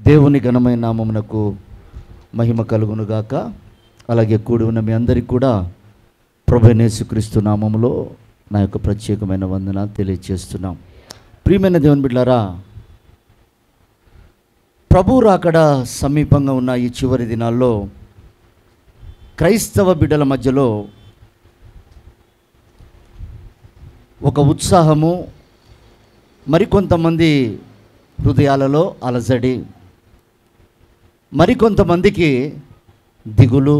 దేవుని ఘనమైన నామమునకు మహిమ కలుగునుగాక. అలాగే కూడి ఉన్న మీ అందరికీ కూడా ప్రభువైన యేసుక్రీస్తు నామములో నా యొక్క ప్రత్యేకమైన వందనాలు తెలియజేస్తున్నాం. ప్రియమైన దేవుని బిడ్డలారా, ప్రభు రాకడ సమీపంగా ఉన్న ఈ చివరి దినాల్లో క్రైస్తవ బిడ్డల మధ్యలో ఒక ఉత్సాహము, మరికొంతమంది హృదయాలలో అలజడి, మరికొంతమందికి దిగులు,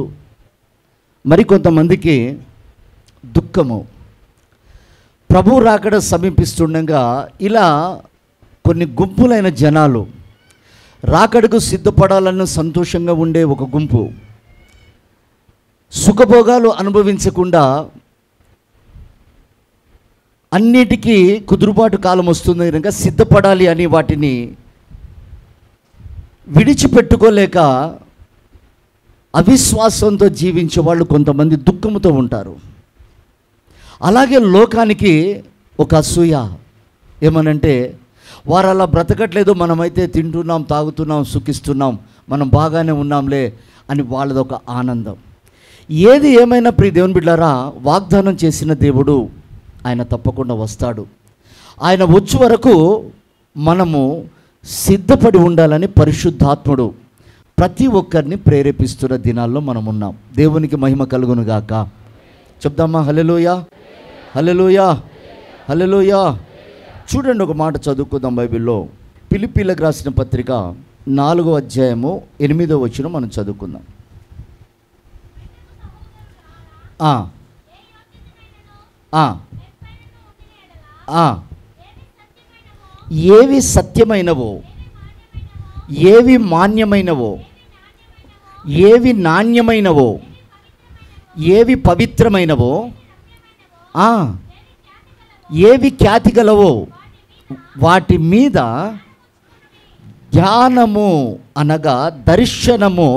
మరికొంతమందికి దుఃఖము. ప్రభు రాకడ సమీపిస్తుండగా ఇలా కొన్ని గుంపులైన జనాలు, రాకడకు సిద్ధపడాలన్న సంతోషంగా ఉండే ఒక గుంపు, సుఖభోగాలు అనుభవించకుండా అన్నిటికీ కుదురుబాటు కాలం వస్తుంది కనుక సిద్ధపడాలి అని వాటిని విడిచిపెట్టుకోలేక అవిశ్వాసంతో జీవించే వాళ్ళు కొంతమంది దుఃఖంతో ఉంటారు. అలాగే లోకానికి ఒక అసూయ, ఏమనంటే వారు అలా బ్రతకట్లేదు, మనమైతే తింటున్నాం, తాగుతున్నాం, సుఖిస్తున్నాం, మనం బాగానే ఉన్నాంలే అని వాళ్ళది ఒక ఆనందం. ఏది ఏమైనా ప్రియ దేవుని బిడ్డలారా, వాగ్దానం చేసిన దేవుడు ఆయన తప్పకుండా వస్తాడు. ఆయన వచ్చే వరకు మనము సిద్ధపడి ఉండాలని పరిశుద్ధాత్ముడు ప్రతి ఒక్కరిని ప్రేరేపిస్తున్న దినాల్లో మనం ఉన్నాం. దేవునికి మహిమ కలుగునుగాక. చెప్దామా హల్లెలూయా, హల్లెలూయా, హల్లెలూయా. చూడండి, ఒక మాట చదువుకుందాం బైబిల్లో. ఫిలిప్పీలకు రాసిన పత్రిక 4వ అధ్యాయము 8వ వచనం మనం చదువుకుందాం. ఏవి సత్యమైనవో, ఏవి మాన్యమైనవో, ఏవి నాణ్యమైనవో, ఏవి పవిత్రమైనవో, ఏవి ఖ్యాతి గలవో వాటి మీద ధ్యానము అనగా దర్శనము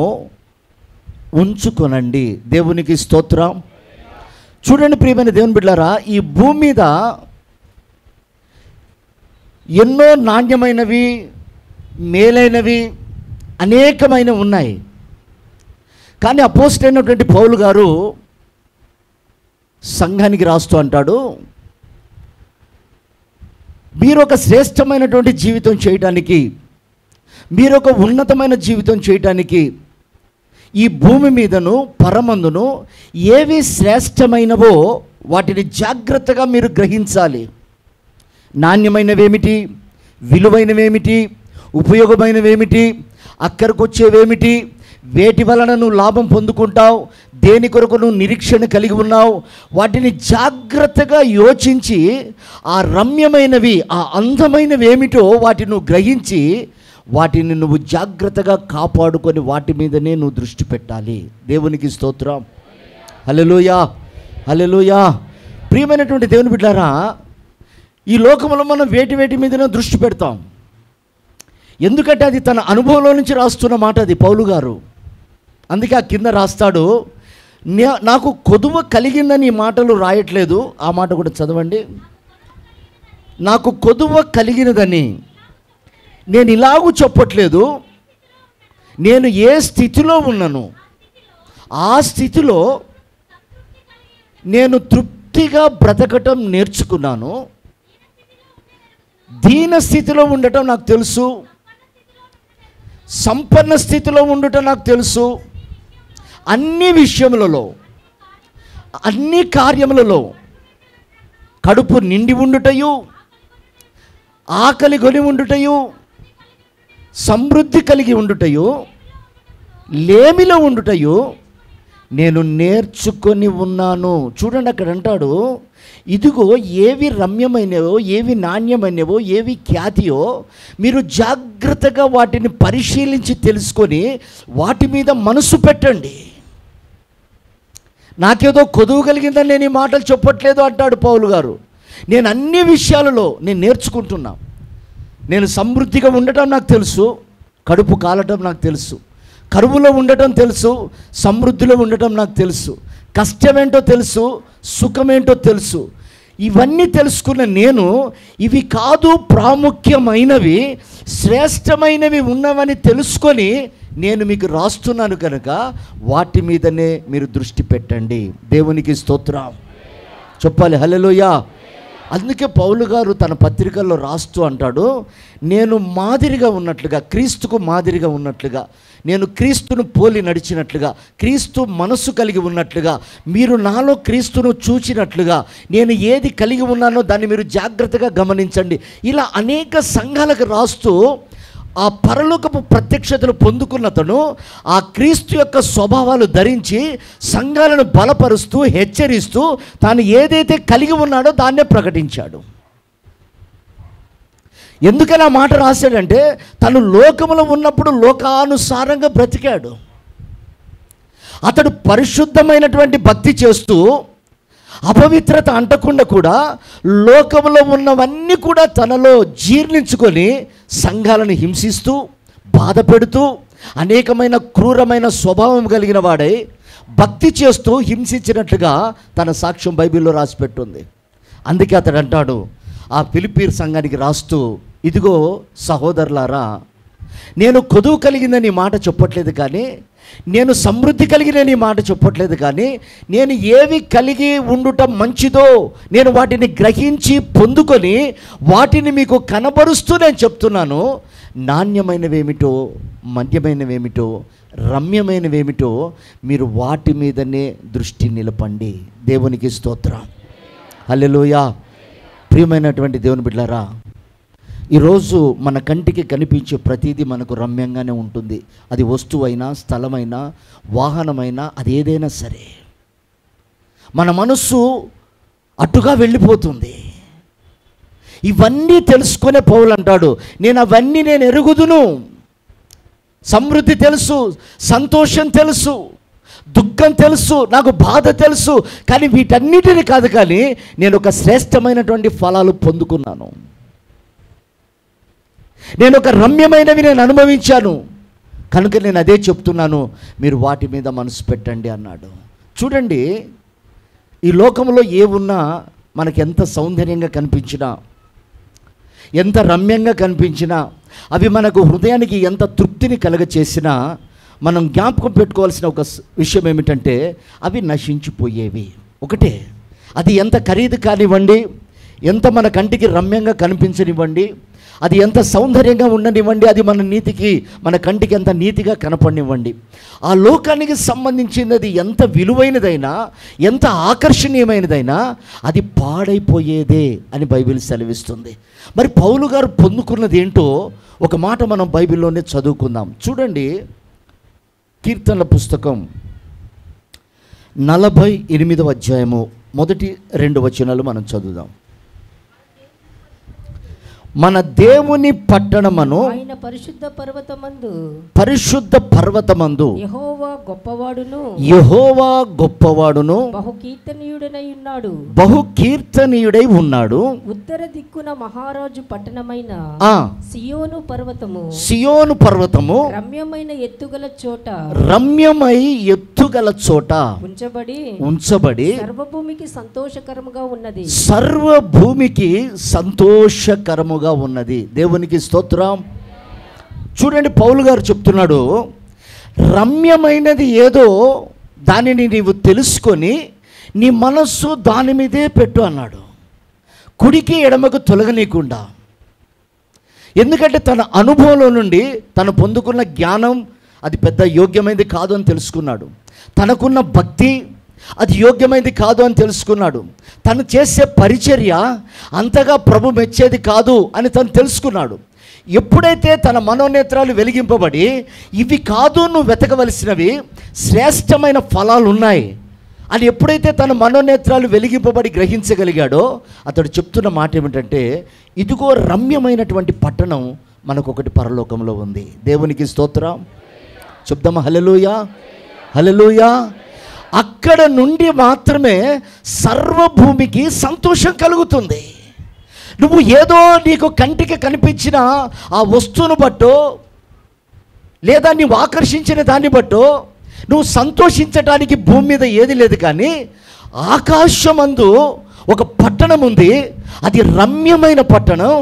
ఉంచుకొనండి. దేవునికి స్తోత్రం. చూడండి ప్రియమైన దేవుని బిడ్డలారా, ఈ భూమి మీద ఎన్నో నాణ్యమైనవి, మేలైనవి అనేకమైన ఉన్నాయి. కానీ అపోస్తలుడైనటువంటి పౌలు గారు సంఘానికి రాస్తూ అంటాడు, మీరు ఒక శ్రేష్టమైనటువంటి జీవితం చేయడానికి, మీరు ఒక ఉన్నతమైన జీవితం చేయడానికి ఈ భూమి మీదను పరమందును ఏవి శ్రేష్టమైనవో వాటిని జాగ్రత్తగా మీరు గ్రహించాలి. నాణ్యమైనవేమిటి, విలువైనవేమిటి, ఉపయోగమైనవేమిటి, అక్కడికి వచ్చేవేమిటి, వేటి వలన నువ్వు లాభం పొందుకుంటావు, దేని కొరకు నువ్వు నిరీక్షణ కలిగి ఉన్నావు, వాటిని జాగ్రత్తగా యోచించి ఆ రమ్యమైనవి, ఆ అందమైనవి ఏమిటో వాటిని నువ్వు గ్రహించి వాటిని నువ్వు జాగ్రత్తగా కాపాడుకొని వాటి మీదనే నువ్వు దృష్టి పెట్టాలి. దేవునికి స్తోత్రం. హల్లెలూయా, హల్లెలూయా. ప్రియమైనటువంటి దేవుని బిడ్డలారా, ఈ లోకంలో మనం వేటి మీదనే దృష్టి పెడతాం. ఎందుకంటే అది తన అనుభవంలో నుంచి రాస్తున్న మాట అది పౌలు గారు. అందుకే ఆ కింద రాస్తాడు, నాకు కొదువ కలిగిందని ఈ మాటలు రాయట్లేదు. ఆ మాట కూడా చదవండి. నాకు కొదువ కలిగినదని నేను ఇలాగూ చెప్పట్లేదు, నేను ఏ స్థితిలో ఉన్నాను ఆ స్థితిలో నేను తృప్తిగా బ్రతకటం నేర్చుకున్నాను. దీన స్థితిలో ఉండటం నాకు తెలుసు, సంపన్న స్థితిలో ఉండటం నాకు తెలుసు. అన్ని విషయములలో, అన్ని కార్యములలో కడుపు నిండి ఉండుటయు, ఆకలి కొని ఉండుటయు, సమృద్ధి కలిగి ఉండుటయు, లేమిలో ఉండుటయు నేను నేర్చుకొని ఉన్నాను. చూడండి, అక్కడ అంటాడు, ఇదిగో ఏవి రమ్యమైనవో, ఏవి నాణ్యమైనవో, ఏవి ఖ్యాతియో మీరు జాగ్రత్తగా వాటిని పరిశీలించి తెలుసుకొని వాటి మీద మనసు పెట్టండి. నాకేదో కొదువు కలిగిందని నేను ఈ మాటలు చెప్పట్లేదు అంటాడు పౌలు గారు. నేను అన్ని విషయాలలో నేను నేర్చుకుంటున్నా. నేను సమృద్ధిగా ఉండటం నాకు తెలుసు, కడుపు కాలటం నాకు తెలుసు, కరువులో ఉండటం తెలుసు, సమృద్ధిలో ఉండటం నాకు తెలుసు, కష్టమేంటో తెలుసు, సుఖమేంటో తెలుసు. ఇవన్నీ తెలుసుకున్న నేను ఇవి కాదు ప్రాముఖ్యమైనవి, శ్రేష్టమైనవి ఉన్నవని తెలుసుకొని నేను మీకు రాస్తున్నాను కనుక వాటి మీదనే మీరు దృష్టి పెట్టండి. దేవునికి స్తోత్రం చెప్పాలి. హల్లెలూయా. అందుకే పౌలు గారు తన పత్రికల్లో రాస్తూ అంటాడు, నేను మాదిరిగా ఉన్నట్లుగా, క్రీస్తుకు మాదిరిగా ఉన్నట్లుగా, నేను క్రీస్తును పోలి నడిచినట్లుగా, క్రీస్తు మనస్సు కలిగి ఉన్నట్లుగా, మీరు నాలో క్రీస్తును చూచినట్లుగా నేను ఏది కలిగి ఉన్నానో దాన్ని మీరు జాగ్రత్తగా గమనించండి. ఇలా అనేక సంఘాలకు రాస్తూ ఆ పరలోకపు ప్రత్యక్షతను పొందుకున్నతను ఆ క్రీస్తు యొక్క స్వభావాలు ధరించి సంఘాలను బలపరుస్తూ హెచ్చరిస్తూ తాను ఏదైతే కలిగి ఉన్నాడో దాన్నే ప్రకటించాడు. ఎందుకని ఆ మాట రాశాడంటే తను లోకములో ఉన్నప్పుడు లోకానుసారంగా బ్రతికాడు. అతడు పరిశుద్ధమైనటువంటి భక్తి చేస్తూ అపవిత్రత అంటకుండా కూడా లోకంలో ఉన్నవన్నీ కూడా తనలో జీర్ణించుకొని సంఘాలను హింసిస్తూ బాధ పెడుతూ అనేకమైన క్రూరమైన స్వభావం కలిగిన వాడై భక్తి చేస్తూ హింసించినట్లుగా తన సాక్ష్యం బైబిల్లో రాసిపెట్టుంది. అందుకే అతడు అంటాడు ఆ ఫిలిప్పీ సంఘానికి రాస్తూ, ఇదిగో సహోదరులారా, నేను కొదువు కలిగిందని మాట చెప్పట్లేదు, కానీ నేను సమృద్ధి కలిగిన మాట చెప్పట్లేదు, కానీ నేను ఏవి కలిగి ఉండుట మంచిదో నేను వాటిని గ్రహించి పొందుకొని వాటిని మీకు కనబరుస్తూ నేను చెప్తున్నాను. నాణ్యమైనవేమిటో, మధ్యమైనవేమిటో, రమ్యమైనవేమిటో మీరు వాటి మీదనే దృష్టి నిలపండి. దేవునికి స్తోత్రం. హల్లెలూయా. ప్రియమైనటువంటి దేవుని బిడ్డలారా, ఈరోజు మన కంటికి కనిపించే ప్రతిదీ మనకు రమ్యంగానే ఉంటుంది. అది వస్తువైనా, స్థలమైనా, వాహనమైనా, అది ఏదైనా సరే మన మనస్సు అటుగా వెళ్ళిపోతుంది. ఇవన్నీ తెలుసుకునే పౌలు అంటాడు, నేను ఎరుగుదును. సమృద్ధి తెలుసు, సంతోషం తెలుసు, దుఃఖం తెలుసు, నాకు బాధ తెలుసు, కానీ వీటన్నిటిని కాదు, కానీ నేను ఒక శ్రేష్టమైనటువంటి ఫలాలు పొందుకున్నాను, నేను ఒక రమ్యమైనవి నేను అనుభవించాను కనుక నేను అదే చెప్తున్నాను, మీరు వాటి మీద మనసు పెట్టండి అన్నాడు. చూడండి, ఈ లోకంలో ఏ ఉన్నా మనకి ఎంత సౌందర్యంగా కనిపించినా, ఎంత రమ్యంగా కనిపించినా, అవి మనకు హృదయానికి ఎంత తృప్తిని కలగచేసినా మనం జ్ఞాపకం పెట్టుకోవాల్సిన ఒక విషయం ఏమిటంటే అవి నశించిపోయేవి. ఒకటే, అది ఎంత ఖరీదు కానివ్వండి, ఎంత మన కంటికి రమ్యంగా కనిపించనివ్వండి, అది ఎంత సౌందర్యంగా ఉండనివ్వండి, అది మన నీతికి, మన కంటికి ఎంత నీతిగా కనపడనివ్వండి, ఆ లోకానికి సంబంధించినది ఎంత విలువైనదైనా, ఎంత ఆకర్షణీయమైనదైనా అది పాడైపోయేదే అని బైబిల్ సెలవిస్తుంది. మరి పౌలు గారు పొందుకున్నది ఏంటో ఒక మాట మనం బైబిల్లోనే చదువుకుందాం. చూడండి, కీర్తనల పుస్తకం 48వ అధ్యాయము మొదటి 2 వచనాలు మనం చదువుదాం. మన దేవుని పట్టణమును ఆయన పరిశుద్ధ పర్వతమందు యెహోవా గొప్పవాడును బహుకీర్తనీయుడై ఉన్నాడు. ఉత్తర దిక్కున మహారాజు పట్టణమైన సియోను పర్వతము రమ్యమైన ఎత్తుగల చోట ఉంచబడి సర్వభూమికి సంతోషకరముగా ఉన్నది. దేవునికి స్తోత్రం. చూడండి, పౌలు గారు చెప్తున్నాడు, రమ్యమైనది ఏదో దానిని నీవు తెలుసుకొని నీ మనస్సు దాని మీదే పెట్టు అన్నాడు, కుడికి ఎడమకు తొలగనీయకుండా. ఎందుకంటే తన అనుభవంలో నుండి తను పొందుకున్న జ్ఞానం అది పెద్ద యోగ్యమైనది కాదు అని తెలుసుకున్నాడు. తనకున్న భక్తి అది యోగ్యమైనది కాదు అని తెలుసుకున్నాడు. తను చేసే పరిచర్య అంతగా ప్రభు మెచ్చేది కాదు అని తను తెలుసుకున్నాడు. ఎప్పుడైతే తన మనోనేత్రాలు వెలిగింపబడి ఇవి కాదు నువ్వు వెతకవలసినవి శ్రేష్టమైన ఫలాలు ఉన్నాయి అని ఎప్పుడైతే తన మనోనేత్రాలు వెలిగింపబడి గ్రహించగలిగాడో అతడు చెప్తున్న మాట ఏమిటంటే, ఇదిగో రమ్యమైనటువంటి పట్టణం మనకొకటి పరలోకంలో ఉంది. దేవునికి స్తోత్రం చెప్దామా? హల్లెలూయా, హల్లెలూయా. అక్కడ నుండి మాత్రమే సర్వభూమికి సంతోషం కలుగుతుంది. నువ్వు ఏదో నీకు కంటికి కనిపించిన ఆ వస్తువును బట్టో లేదా నీవు ఆకర్షించిన దాన్ని బట్టో నువ్వు సంతోషించడానికి భూమి మీద ఏది లేదు, కానీ ఆకాశమందు ఒక పట్టణం ఉంది, అది రమ్యమైన పట్టణం.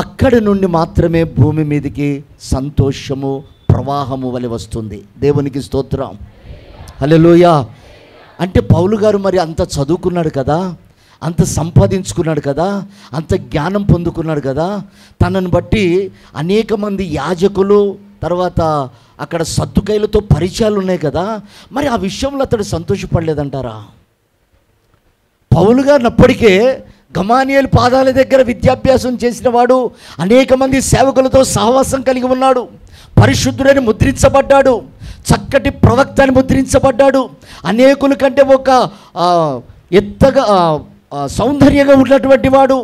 అక్కడి నుండి మాత్రమే భూమి మీదకి సంతోషము ప్రవాహము వలె వస్తుంది. దేవునికి స్తోత్రం, హల్లెలూయా. అంటే పౌలు గారు మరి అంత చదువుకున్నాడు కదా, అంత సంపాదించుకున్నాడు కదా, అంత జ్ఞానం పొందుకున్నాడు కదా, తనను బట్టి అనేక మంది యాజకులు, తర్వాత అక్కడ సద్దుకైలతో పరిచయాలు ఉన్నాయి కదా, మరి ఆ విషయంలో అతడు సంతోషపడలేదంటారా? పౌలు గారిని అప్పటికే గమానియేలు పాదాల దగ్గర విద్యాభ్యాసం చేసిన వాడు, అనేక మంది సేవకులతో సహవాసం కలిగి ఉన్నాడు, పరిశుద్ధుడని ముద్రించబడ్డాడు, చక్కటి ప్రవక్త అని ముద్రించబడ్డాడు, అనేకుల కంటే ఒక ఎత్తగా సౌందర్యంగా ఉన్నటువంటి వాడు,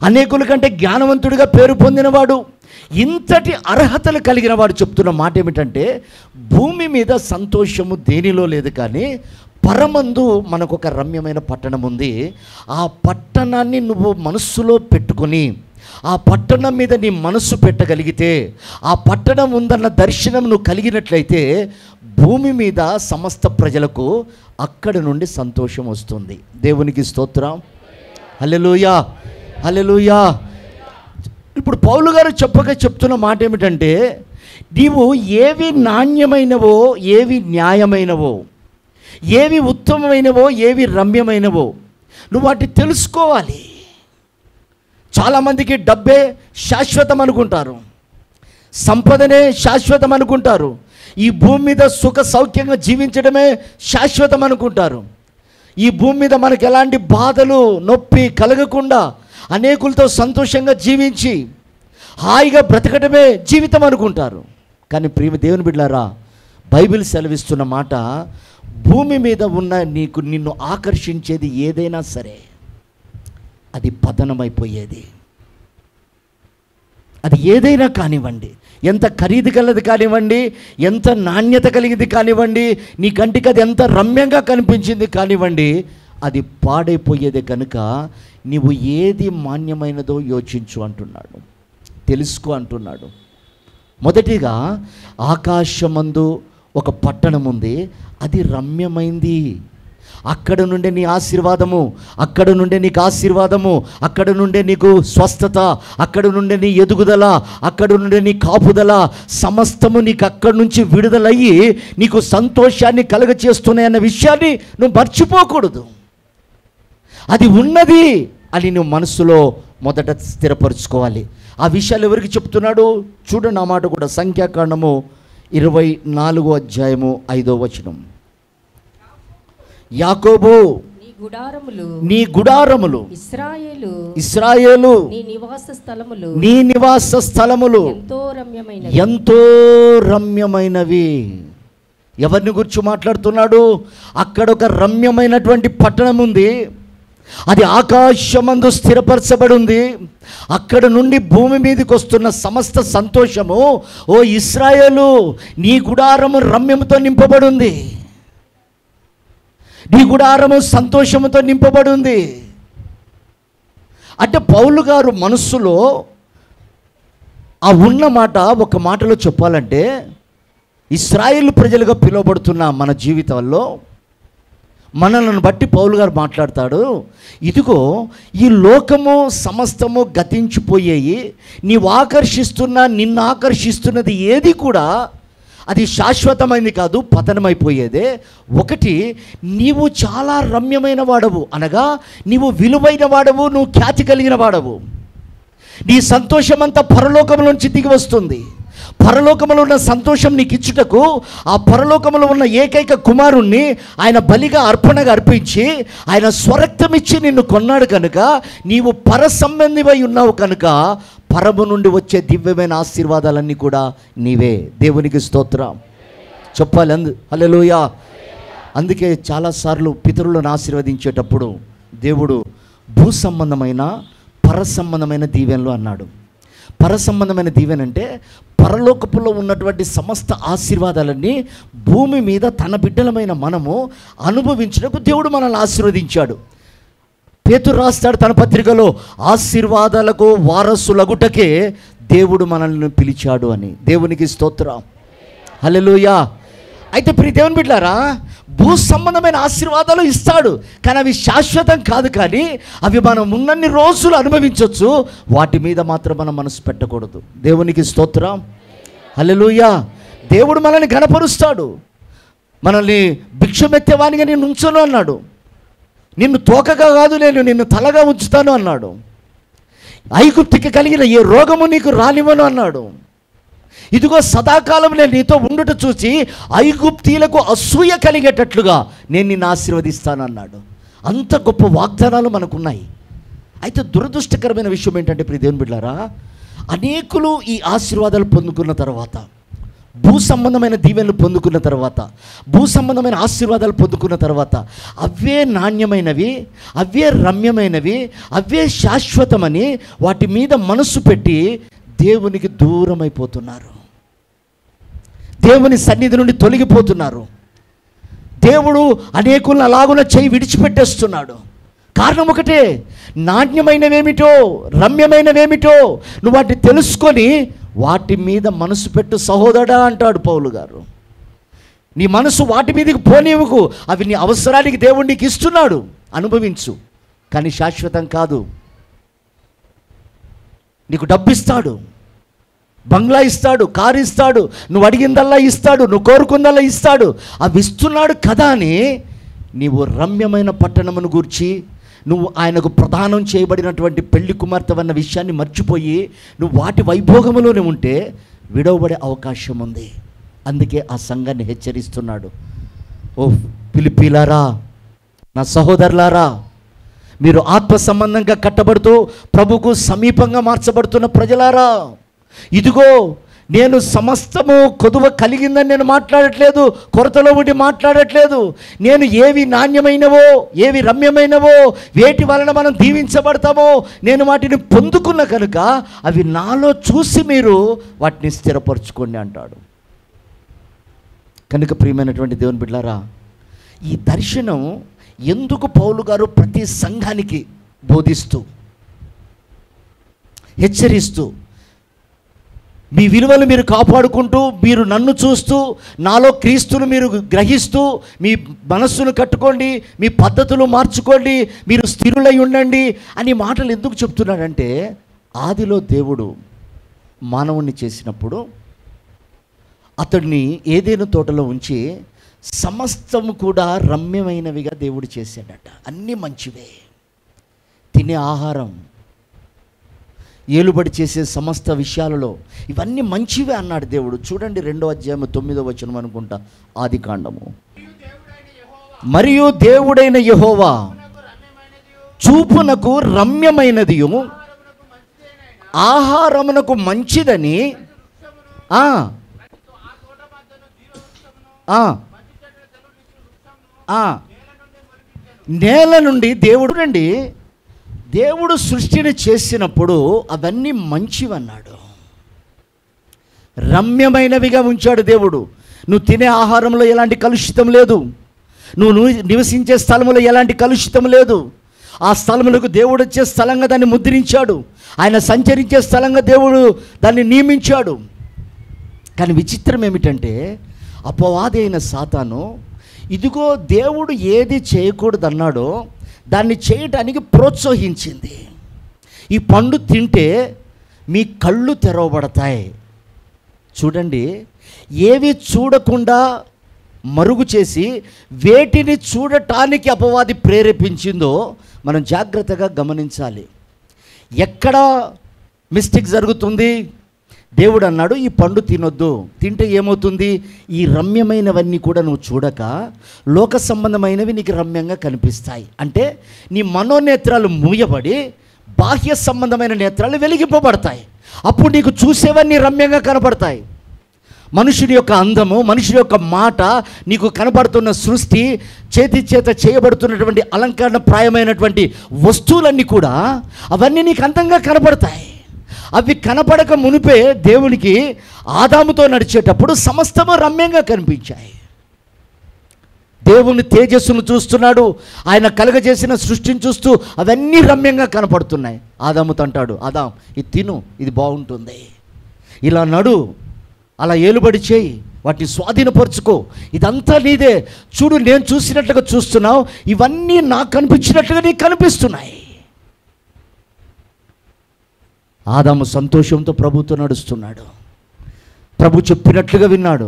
అనేకుల కంటే జ్ఞానవంతుడిగా పేరు పొందినవాడు, ఇంతటి అర్హతలు కలిగిన వాడు చెప్తున్న మాట ఏమిటంటే, భూమి మీద సంతోషము దేనిలో లేదు, కానీ పరమందు మనకు ఒక రమ్యమైన పట్టణం ఉంది. ఆ పట్టణాన్ని నువ్వు మనస్సులో పెట్టుకొని, ఆ పట్టణం మీద నీ మనస్సు పెట్టగలిగితే, ఆ పట్టణం ఉందన్న దర్శనం నువ్వు కలిగినట్లయితే, భూమి మీద సమస్త ప్రజలకు అక్కడి నుండి సంతోషం వస్తుంది. దేవునికి స్తోత్రం, హల్లెలూయా, హల్లెలూయా. ఇప్పుడు పౌలు గారు చెప్తున్న మాట ఏమిటంటే, నీవు ఏవి నాణ్యమైనవో, ఏవి న్యాయమైనవో, ఏవి ఉత్తమమైనవో, ఏవి రమ్యమైనవో నువ్వు వాటిని తెలుసుకోవాలి. చాలామందికి డబ్బే శాశ్వతం అనుకుంటారు, సంపదనే శాశ్వతం అనుకుంటారు, ఈ భూమి మీద సుఖ సౌఖ్యంగా జీవించడమే శాశ్వతం అనుకుంటారు. ఈ భూమి మీద మనకు ఎలాంటి బాధలు నొప్పి కలగకుండా అనేకులతో సంతోషంగా జీవించి హాయిగా బ్రతకడమే జీవితం అనుకుంటారు. కానీ ప్రియ దేవుని బిడ్డలారా, బైబిల్ సెలవిస్తున్న మాట, భూమి మీద ఉన్న నిన్ను ఆకర్షించేది ఏదైనా సరే అది పతనమైపోయేది. అది ఏదైనా కానివ్వండి, ఎంత ఖరీదు కలది కానివ్వండి, ఎంత నాణ్యత కలిగింది కానివ్వండి, నీ కంటికి అది ఎంత రమ్యంగా కనిపించింది కానివ్వండి, అది పాడైపోయేదే. కనుక నీవు ఏది మాన్యమైనదో యోచించు అంటున్నాడు, తెలుసుకో అంటున్నాడు. మొదటిగా ఆకాశమందు ఒక పట్టణం ఉంది, అది రమ్యమైంది. అక్కడ నుండే నీ ఆశీర్వాదము, అక్కడ నుండే నీకు ఆశీర్వాదము, అక్కడ నుండే నీకు స్వస్థత, అక్కడ నుండే నీ ఎదుగుదల, అక్కడ నుండే నీ కాపుదల, సమస్తము నీకు అక్కడి నుంచి విడుదలయ్యి నీకు సంతోషాన్ని కలుగచేస్తున్నాయన్న విషయాన్ని నువ్వు మర్చిపోకూడదు. అది ఉన్నది అని నువ్వు మనసులో మొదట స్థిరపరచుకోవాలి. ఆ విషయాలు ఎవరికి చెప్తున్నాడు చూడండి. ఆ మాట కూడా సంఖ్యాకాండము 24వ అధ్యాయము 5వ వచనం. యాకోబు నీ గుడారములు ఇశ్రాయేలు నీ నివాస స్థలములు ఎంతో రమ్యమైనవి. ఎవరిని గురించి మాట్లాడుతున్నాడు? అక్కడ ఒక రమ్యమైనటువంటి పట్టణం ఉంది, అది ఆకాశమందు స్థిరపరచబడి ఉంది. అక్కడ నుండి భూమి మీదకి వస్తున్న సమస్త సంతోషము, ఓ ఇశ్రాయేలు, నీ గుడారము రమ్యముతో నింపబడి ఉంది, నీ గుడారము సంతోషముతో నింపబడి ఉంది. అంటే పౌలు గారు మనస్సులో ఆ ఉన్న మాట ఒక మాటలో చెప్పాలంటే, ఇశ్రాయేలు ప్రజలుగా పిలువబడుతున్న మన జీవితంలో మనలను బట్టి పౌలు గారు మాట్లాడతాడు, ఇదిగో ఈ లోకము సమస్తము గతించిపోయేయి, నిన్ను ఆకర్షిస్తున్నది ఏది కూడా అది శాశ్వతమైంది కాదు, పతనమైపోయేదే. ఒకటి, నీవు చాలా రమ్యమైన వాడవు, అనగా నీవు విలువైన వాడవు, నువ్వు ఖ్యాతి కలిగిన వాడవు. నీ సంతోషం అంతా పరలోకములోంచి దిగి వస్తుంది. పరలోకములో ఉన్న సంతోషం నీకు ఇచ్చుటకు ఆ పరలోకములో ఉన్న ఏకైక కుమారుణ్ణి ఆయన బలిగా అర్పణగా అర్పించి ఆయన స్వరక్తం ఇచ్చి నిన్ను కొన్నాడు కనుక నీవు పరసంబంధివై ఉన్నావు. కనుక పరము నుండి వచ్చే దివ్యమైన ఆశీర్వాదాలన్నీ కూడా నీవే. దేవునికి స్తోత్రం చెప్పాలి. హల్లెలూయా. అందుకే చాలాసార్లు పితరులను ఆశీర్వదించేటప్పుడు దేవుడు భూ సంబంధమైన పర సంబంధమైన దీవెనలు అన్నాడు. పరసంబంధమైన దీవెన అంటే పరలోకపులో ఉన్నటువంటి సమస్త ఆశీర్వాదాలన్నీ భూమి మీద తన బిడ్డలమైన మనము అనుభవించడానికి దేవుడు మనల్ని ఆశీర్వదించాడు. పేతురు రాస్తాడు తన పత్రికలో, ఆశీర్వాదాలకు వారసులగుటకే దేవుడు మనల్ని పిలిచాడు అని. దేవునికి స్తోత్రం, హల్లెలూయా. అయితే ప్రియ దేవుని బిడ్డలారా, భూ సంబంధమైన ఆశీర్వాదాలు ఇస్తాడు, కానీ అవి శాశ్వతం కాదు. కానీ అవి మనం ఉన్నన్ని రోజులు అనుభవించవచ్చు, వాటి మీద మాత్రం మనం మనసు పెట్టకూడదు. దేవునికి స్తోత్రం, హల్లెలూయా. దేవుడు మనల్ని ఘనపరుస్తాడు. మనల్ని భిక్షమెత్తేవానిగా నేను ఉంచను అన్నాడు. నిన్ను తోకగా కాదు, నేను నిన్ను తలగా ఉంచుతాను అన్నాడు. ఐగుప్తుకి కలిగిన ఏ రోగము నీకు రానివ్వను అన్నాడు. ఇదిగో సదాకాలం నేను నీతో ఉండుట చూసి ఐగుప్తీలకు అసూయ కలిగేటట్లుగా నేను నిన్ను ఆశీర్వదిస్తాను అన్నాడు. అంత గొప్ప వాగ్దానాలు మనకున్నాయి. అయితే దురదృష్టకరమైన విషయం ఏంటంటే ప్రియ దేవుని బిడ్డలారా, అనేకులు ఈ ఆశీర్వాదాలు పొందుకున్న తర్వాత, భూ సంబంధమైన దీవెనలు పొందుకున్న తర్వాత, భూ సంబంధమైన ఆశీర్వాదాలు పొందుకున్న తర్వాత అవే నాణ్యమైనవి, అవే రమ్యమైనవి, అవే శాశ్వతమని వాటి మీద మనసు పెట్టి దేవునికి దూరం అయిపోతున్నారు. దేవుని సన్నిధి నుండి తొలగిపోతున్నారు. దేవుడు అనేకులను అలాగున చేయి విడిచిపెట్టేస్తున్నాడు. కారణం ఒకటే, నాణ్యమైనవేమిటో రమ్యమైనవేమిటో నువ్వు వాటిని తెలుసుకొని వాటి మీద మనసు పెట్టు సహోదరా అంటాడు పౌలు గారు. నీ మనసు వాటి మీదకి పోనివ్వకు. అవి నీ అవసరానికి దేవుడు నీకు ఇస్తున్నాడు, అనుభవించు. కానీ శాశ్వతం కాదు. నీకు డబ్బు ఇస్తాడు, బంగ్లా ఇస్తాడు, కారు ఇస్తాడు, నువ్వు అడిగిందల్లా ఇస్తాడు, నువ్వు కోరుకుందల్లా ఇస్తాడు. అవి ఇస్తున్నాడు కదా అని నీవు రమ్యమైన పట్టణమును గూర్చి, నువ్వు ఆయనకు ప్రదానం చేయబడినటువంటి పెళ్లి కుమార్తె అన్న విషయాన్ని మర్చిపోయి నువ్వు వాటి వైభోగములోనే ఉంటే విడవబడే అవకాశం ఉంది. అందుకే ఆ సంఘాన్ని హెచ్చరిస్తున్నాడు. ఓ పిలిపిలారా, నా సహోదరులారా, మీరు ఆత్మ సంబంధంగా కట్టబడుతూ ప్రభుకు సమీపంగా మార్చబడుతున్న ప్రజలారా, ఇదిగో నేను సమస్తము కొదువ కలిగిందని నేను మాట్లాడట్లేదు, కొరతలో ఉండి మాట్లాడట్లేదు. నేను ఏవి నాణ్యమైనవో, ఏవి రమ్యమైనవో, వేటి వలన మనం దీవించబడతామో నేను వాటిని పొందుకున్న కనుక అవి నాలో చూసి మీరు వాటిని స్థిరపరచుకోండి అంటాడు. కనుక ప్రియమైనటువంటి దేవుని బిడ్డలారా, ఈ దర్శనం ఎందుకు పౌలు గారు ప్రతి సంఘానికి బోధిస్తూ హెచ్చరిస్తూ, మీ విలువలు మీరు కాపాడుకుంటూ, మీరు నన్ను చూస్తూ, నాలో క్రీస్తును మీరు గ్రహిస్తూ, మీ మనస్సును కట్టుకోండి, మీ పద్ధతులు మార్చుకోండి, మీరు స్థిరులై ఉండండి అని మాటలు ఎందుకు చెప్తున్నాడంటే, ఆదిలో దేవుడు మానవుణ్ణి చేసినప్పుడు అతడిని ఏదేను తోటలో ఉంచి సమస్తము కూడా రమ్యమైనవిగా దేవుడు చేశాడట. అన్నీ మంచివే. తినే ఆహారం, ఏలుబడి చేసే సమస్త విషయాలలో ఇవన్నీ మంచివే అన్నాడు దేవుడు. చూడండి 2వ అధ్యాయం 9వ వచనం అనుకుంటా, ఆది కాండము. మరియు దేవుడైన యెహోవా చూపునకు రమ్యమైనదియు ఆహారమునకు మంచిదని నేల నుండి దేవుడు సృష్టిని చేసినప్పుడు అవన్నీ మంచివన్నాడు, రమ్యమైనవిగా ఉంచాడు దేవుడు. నువ్వు తినే ఆహారంలో ఎలాంటి కలుషితం లేదు, నువ్వు నివసించే స్థలంలో ఎలాంటి కలుషితం లేదు. ఆ స్థలములకు దేవుడు వచ్చే స్థలంగా దాన్ని ముద్రించాడు, ఆయన సంచరించే స్థలంగా దేవుడు దాన్ని నియమించాడు. కానీ విచిత్రం ఏమిటంటే, అపవాది అయిన సాతాను ఇదిగో దేవుడు ఏది చేయకూడదన్నాడో దాన్ని చేయటానికి ప్రోత్సహించింది. ఈ పండు తింటే మీ కళ్ళు తెరవబడతాయి. చూడండి, ఏవి చూడకుండా మరుగు చేసి వేటిని చూడటానికి అపవాది ప్రేరేపించిందో మనం జాగ్రత్తగా గమనించాలి. ఎక్కడ మిస్టేక్ జరుగుతుంది? దేవుడు అన్నాడు, ఈ పండు తినొద్దు, తింటే ఏమవుతుంది? ఈ రమ్యమైనవన్నీ కూడా నువ్వు చూడక లోక సంబంధమైనవి నీకు రమ్యంగా కనిపిస్తాయి. అంటే నీ మనోనేత్రాలు మూయబడి బాహ్య సంబంధమైన నేత్రాలు వెలిగింపబడతాయి. అప్పుడు నీకు చూసేవన్నీ రమ్యంగా కనపడతాయి. మనుషుని యొక్క అందము, మనుషుని యొక్క మాట, నీకు కనబడుతున్న సృష్టి, చేతి చేత చేయబడుతున్నటువంటి అలంకరణ ప్రాయమైనటువంటి వస్తువులన్నీ కూడా అవన్నీ నీకు అందంగా కనబడతాయి. అవి కనపడక మునిపే దేవునికి ఆదాముతో నడిచేటప్పుడు సమస్తము రమ్యంగా కనిపించాయి. దేవుని తేజస్సును చూస్తున్నాడు, ఆయన కలగజేసిన సృష్టిని చూస్తూ అవన్నీ రమ్యంగా కనపడుతున్నాయి. ఆదాముతో అంటాడు, ఆదాం ఇది తిను, ఇది బాగుంటుంది, ఇలా నడు, అలా ఏలుబడి చేయి, వాటిని స్వాధీనపరుచుకో, ఇదంతా నీదే. చూడు, నేను చూసినట్లుగా చూస్తున్నావు, ఇవన్నీ నాకు కనిపించినట్లుగా నీకు కనిపిస్తున్నాయి. ఆదాము సంతోషంతో ప్రభుతో నడుస్తున్నాడు. ప్రభు చెప్పినట్లుగా విన్నాడు.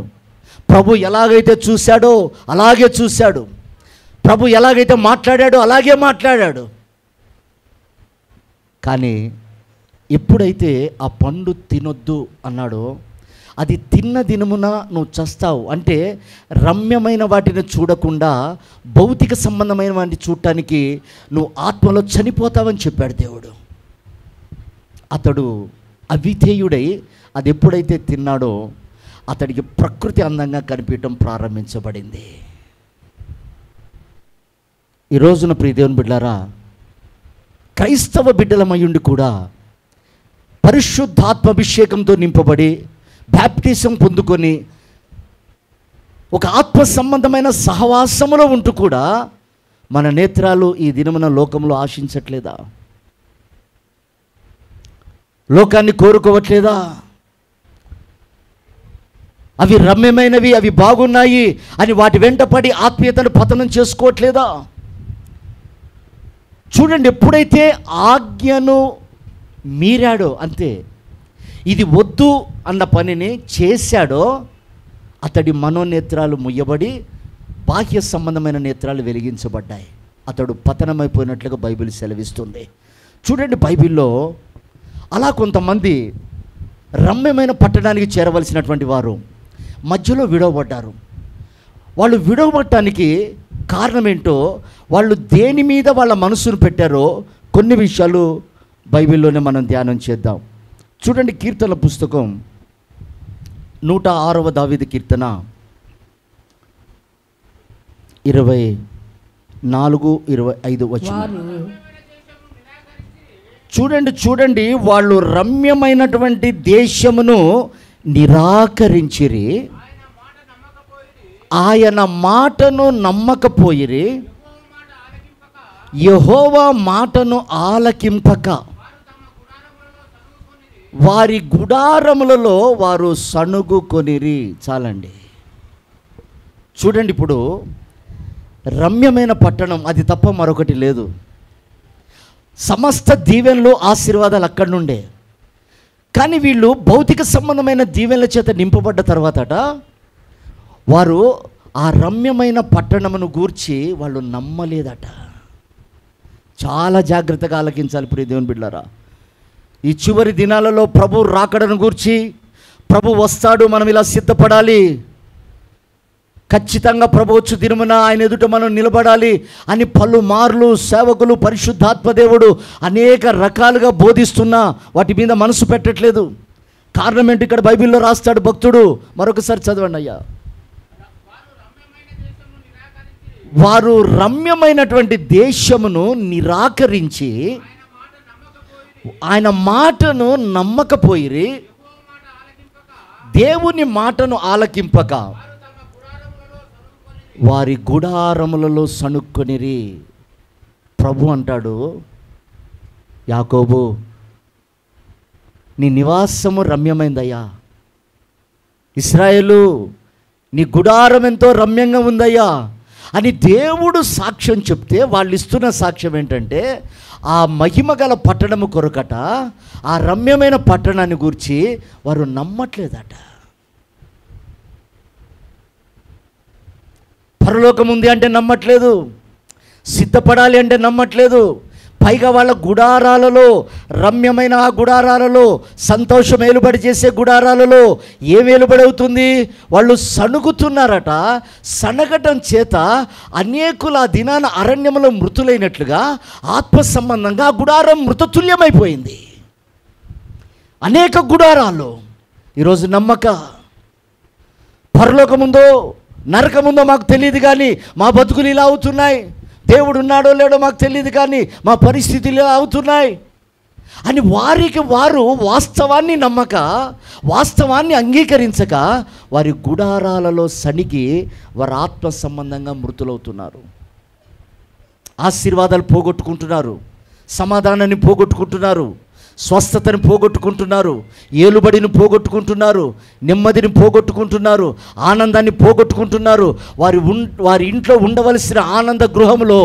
ప్రభు ఎలాగైతే చూశాడో అలాగే చూశాడు. ప్రభు ఎలాగైతే మాట్లాడాడో అలాగే మాట్లాడాడు. కానీ ఎప్పుడైతే ఆ పండు తినొద్దు అన్నాడో, అది తిన్న దినమున నువ్వు చస్తావు, అంటే రమ్యమైన వాటిని చూడకుండా భౌతిక సంబంధమైన వాటిని చూడటానికి నువ్వు ఆత్మలో చనిపోతావని చెప్పాడు దేవుడు. అతడు అవిధేయుడై అది ఎప్పుడైతే తిన్నాడో అతడికి ప్రకృతి అందంగా కనిపించడం ప్రారంభించబడింది. ఈ రోజున ప్రియ దేవుని బిడ్డలారా, క్రైస్తవ బిడ్డలమయ్యుండి కూడా పరిశుద్ధాత్మాభిషేకంతో నింపబడి బ్యాప్టిజం పొందుకొని ఒక ఆత్మ సంబంధమైన సహవాసములో ఉంటూ కూడా మన నేత్రాలు ఈ దినమున లోకంలో ఆశించట్లేదా? లోకాన్ని కోరుకోవట్లేదా? అవి రమ్యమైనవి, అవి బాగున్నాయి అని వాటి వెంటపడి ఆత్మీయతను పతనం చేసుకోవట్లేదా? చూడండి, ఎప్పుడైతే ఆజ్ఞను మీరాడో, అంతే, ఇది వద్దు అన్న పనిని చేశాడో అతడి మనోనేత్రాలు ముయ్యబడి బాహ్య సంబంధమైన నేత్రాలు వెలిగించబడ్డాయి. అతడు పతనమైపోయినట్లుగా బైబిల్ సెలవిస్తుంది. చూడండి, బైబిల్లో అలా కొంతమంది రమ్యమైన పట్టణానికి చేరవలసినటువంటి వారు మధ్యలో విడవబడ్డారు. వాళ్ళు విడవబడటానికి కారణం ఏంటో, వాళ్ళు దేని మీద వాళ్ళ మనసును పెట్టారో కొన్ని విషయాలు బైబిల్లోనే మనం ధ్యానం చేద్దాం. చూడండి, కీర్తనల పుస్తకం 106వ దావీదు కీర్తన 24-25 వచనం. చూడండి, వాళ్ళు రమ్యమైనటువంటి దేశమును నిరాకరించిరి, ఆయన మాటను నమ్మకపోయిరి, యెహోవా మాటను ఆలకింపక వారి గుడారములలో వారు సణుగుకొనిరి. చాలండి. చూడండి, ఇప్పుడు రమ్యమైన పట్టణం అది తప్ప మరొకటి లేదు. సమస్త దీవెనలు ఆశీర్వాదాలు అక్కడి నుండే. కానీ వీళ్ళు భౌతిక సంబంధమైన దీవెనల చేత నింపబడ్డ తర్వాతట వారు ఆ రమ్యమైన పట్టణమును గూర్చి వాళ్ళు నమ్మలేదట. చాలా జాగ్రత్తగా ఆలకించాలి ప్రియ దేవుని బిడ్డలారా. ఈ చివరి దినాలలో ప్రభు రాకడను గూర్చి, ప్రభు వస్తాడు, మనం ఇలా సిద్ధపడాలి, ఖచ్చితంగా ప్రభు వచ్చు దినమున ఆయన ఎదుట మనం నిలబడాలి అని పలుమార్లు సేవకులు, పరిశుద్ధాత్మ దేవుడు అనేక రకాలుగా బోధిస్తున్నా వాటి మీద మనసు పెట్టట్లేదు. కారణం ఏంటి? ఇక్కడ బైబిల్లో రాస్తాడు భక్తుడు, మరొకసారి చదవండి అయ్యా. వారు రమ్యమైనటువంటి దేశమును నిరాకరించి ఆయన మాటను నమ్మకపోయిరి, దేవుని మాటను ఆలకింపక వారి గుడారములలో సణుక్కొనిరి. ప్రభు అంటాడు, యాకోబు నీ నివాసము రమ్యమైందయ్యా, ఇశ్రాయేలు నీ గుడారం ఎంతో రమ్యంగా ఉందయ్యా అని దేవుడు సాక్ష్యం చెప్తే వాళ్ళు ఇస్తున్న సాక్ష్యం ఏంటంటే, ఆ మహిమ గల పట్టణము కొరకట, ఆ రమ్యమైన పట్టణాన్ని గూర్చి వారు నమ్మట్లేదట. పరలోకం ఉంది అంటే నమ్మట్లేదు, సిద్ధపడాలి అంటే నమ్మట్లేదు. పైగా వాళ్ళ గుడారాలలో, రమ్యమైన ఆ గుడారాలలో, సంతోషం ఏలుబడి చేసే గుడారాలలో ఏం ఏలుబడి అవుతుంది? వాళ్ళు సణుగుతున్నారట. సణగటం చేత అనేకుల దినాన అరణ్యంలో మృతులైనట్లుగా ఆత్మ సంబంధంగా ఆ గుడారం మృతతుల్యమైపోయింది. అనేక గుడారాలు ఈరోజు నమ్మక, పరలోకముందో నరకముందో మాకు తెలియదు కానీ మా బతుకులు ఇలా అవుతున్నాయి, దేవుడు ఉన్నాడో లేడో మాకు తెలియదు కానీ మా పరిస్థితులు ఇలా అవుతున్నాయి అని వారికి వారు వాస్తవాన్ని నమ్మక, వాస్తవాన్ని అంగీకరించక వారి గుడారాలలో సణిగి వారి ఆత్మ సంబంధంగా మృతులవుతున్నారు. ఆశీర్వాదాలు పోగొట్టుకుంటున్నారు, సమాధానాన్ని పోగొట్టుకుంటున్నారు, స్వస్థతను పోగొట్టుకుంటున్నారు, ఏలుబడిని పోగొట్టుకుంటున్నారు, నెమ్మదిని పోగొట్టుకుంటున్నారు, ఆనందాన్ని పోగొట్టుకుంటున్నారు. వారి ఇంట్లో ఉండవలసిన ఆనంద గృహంలో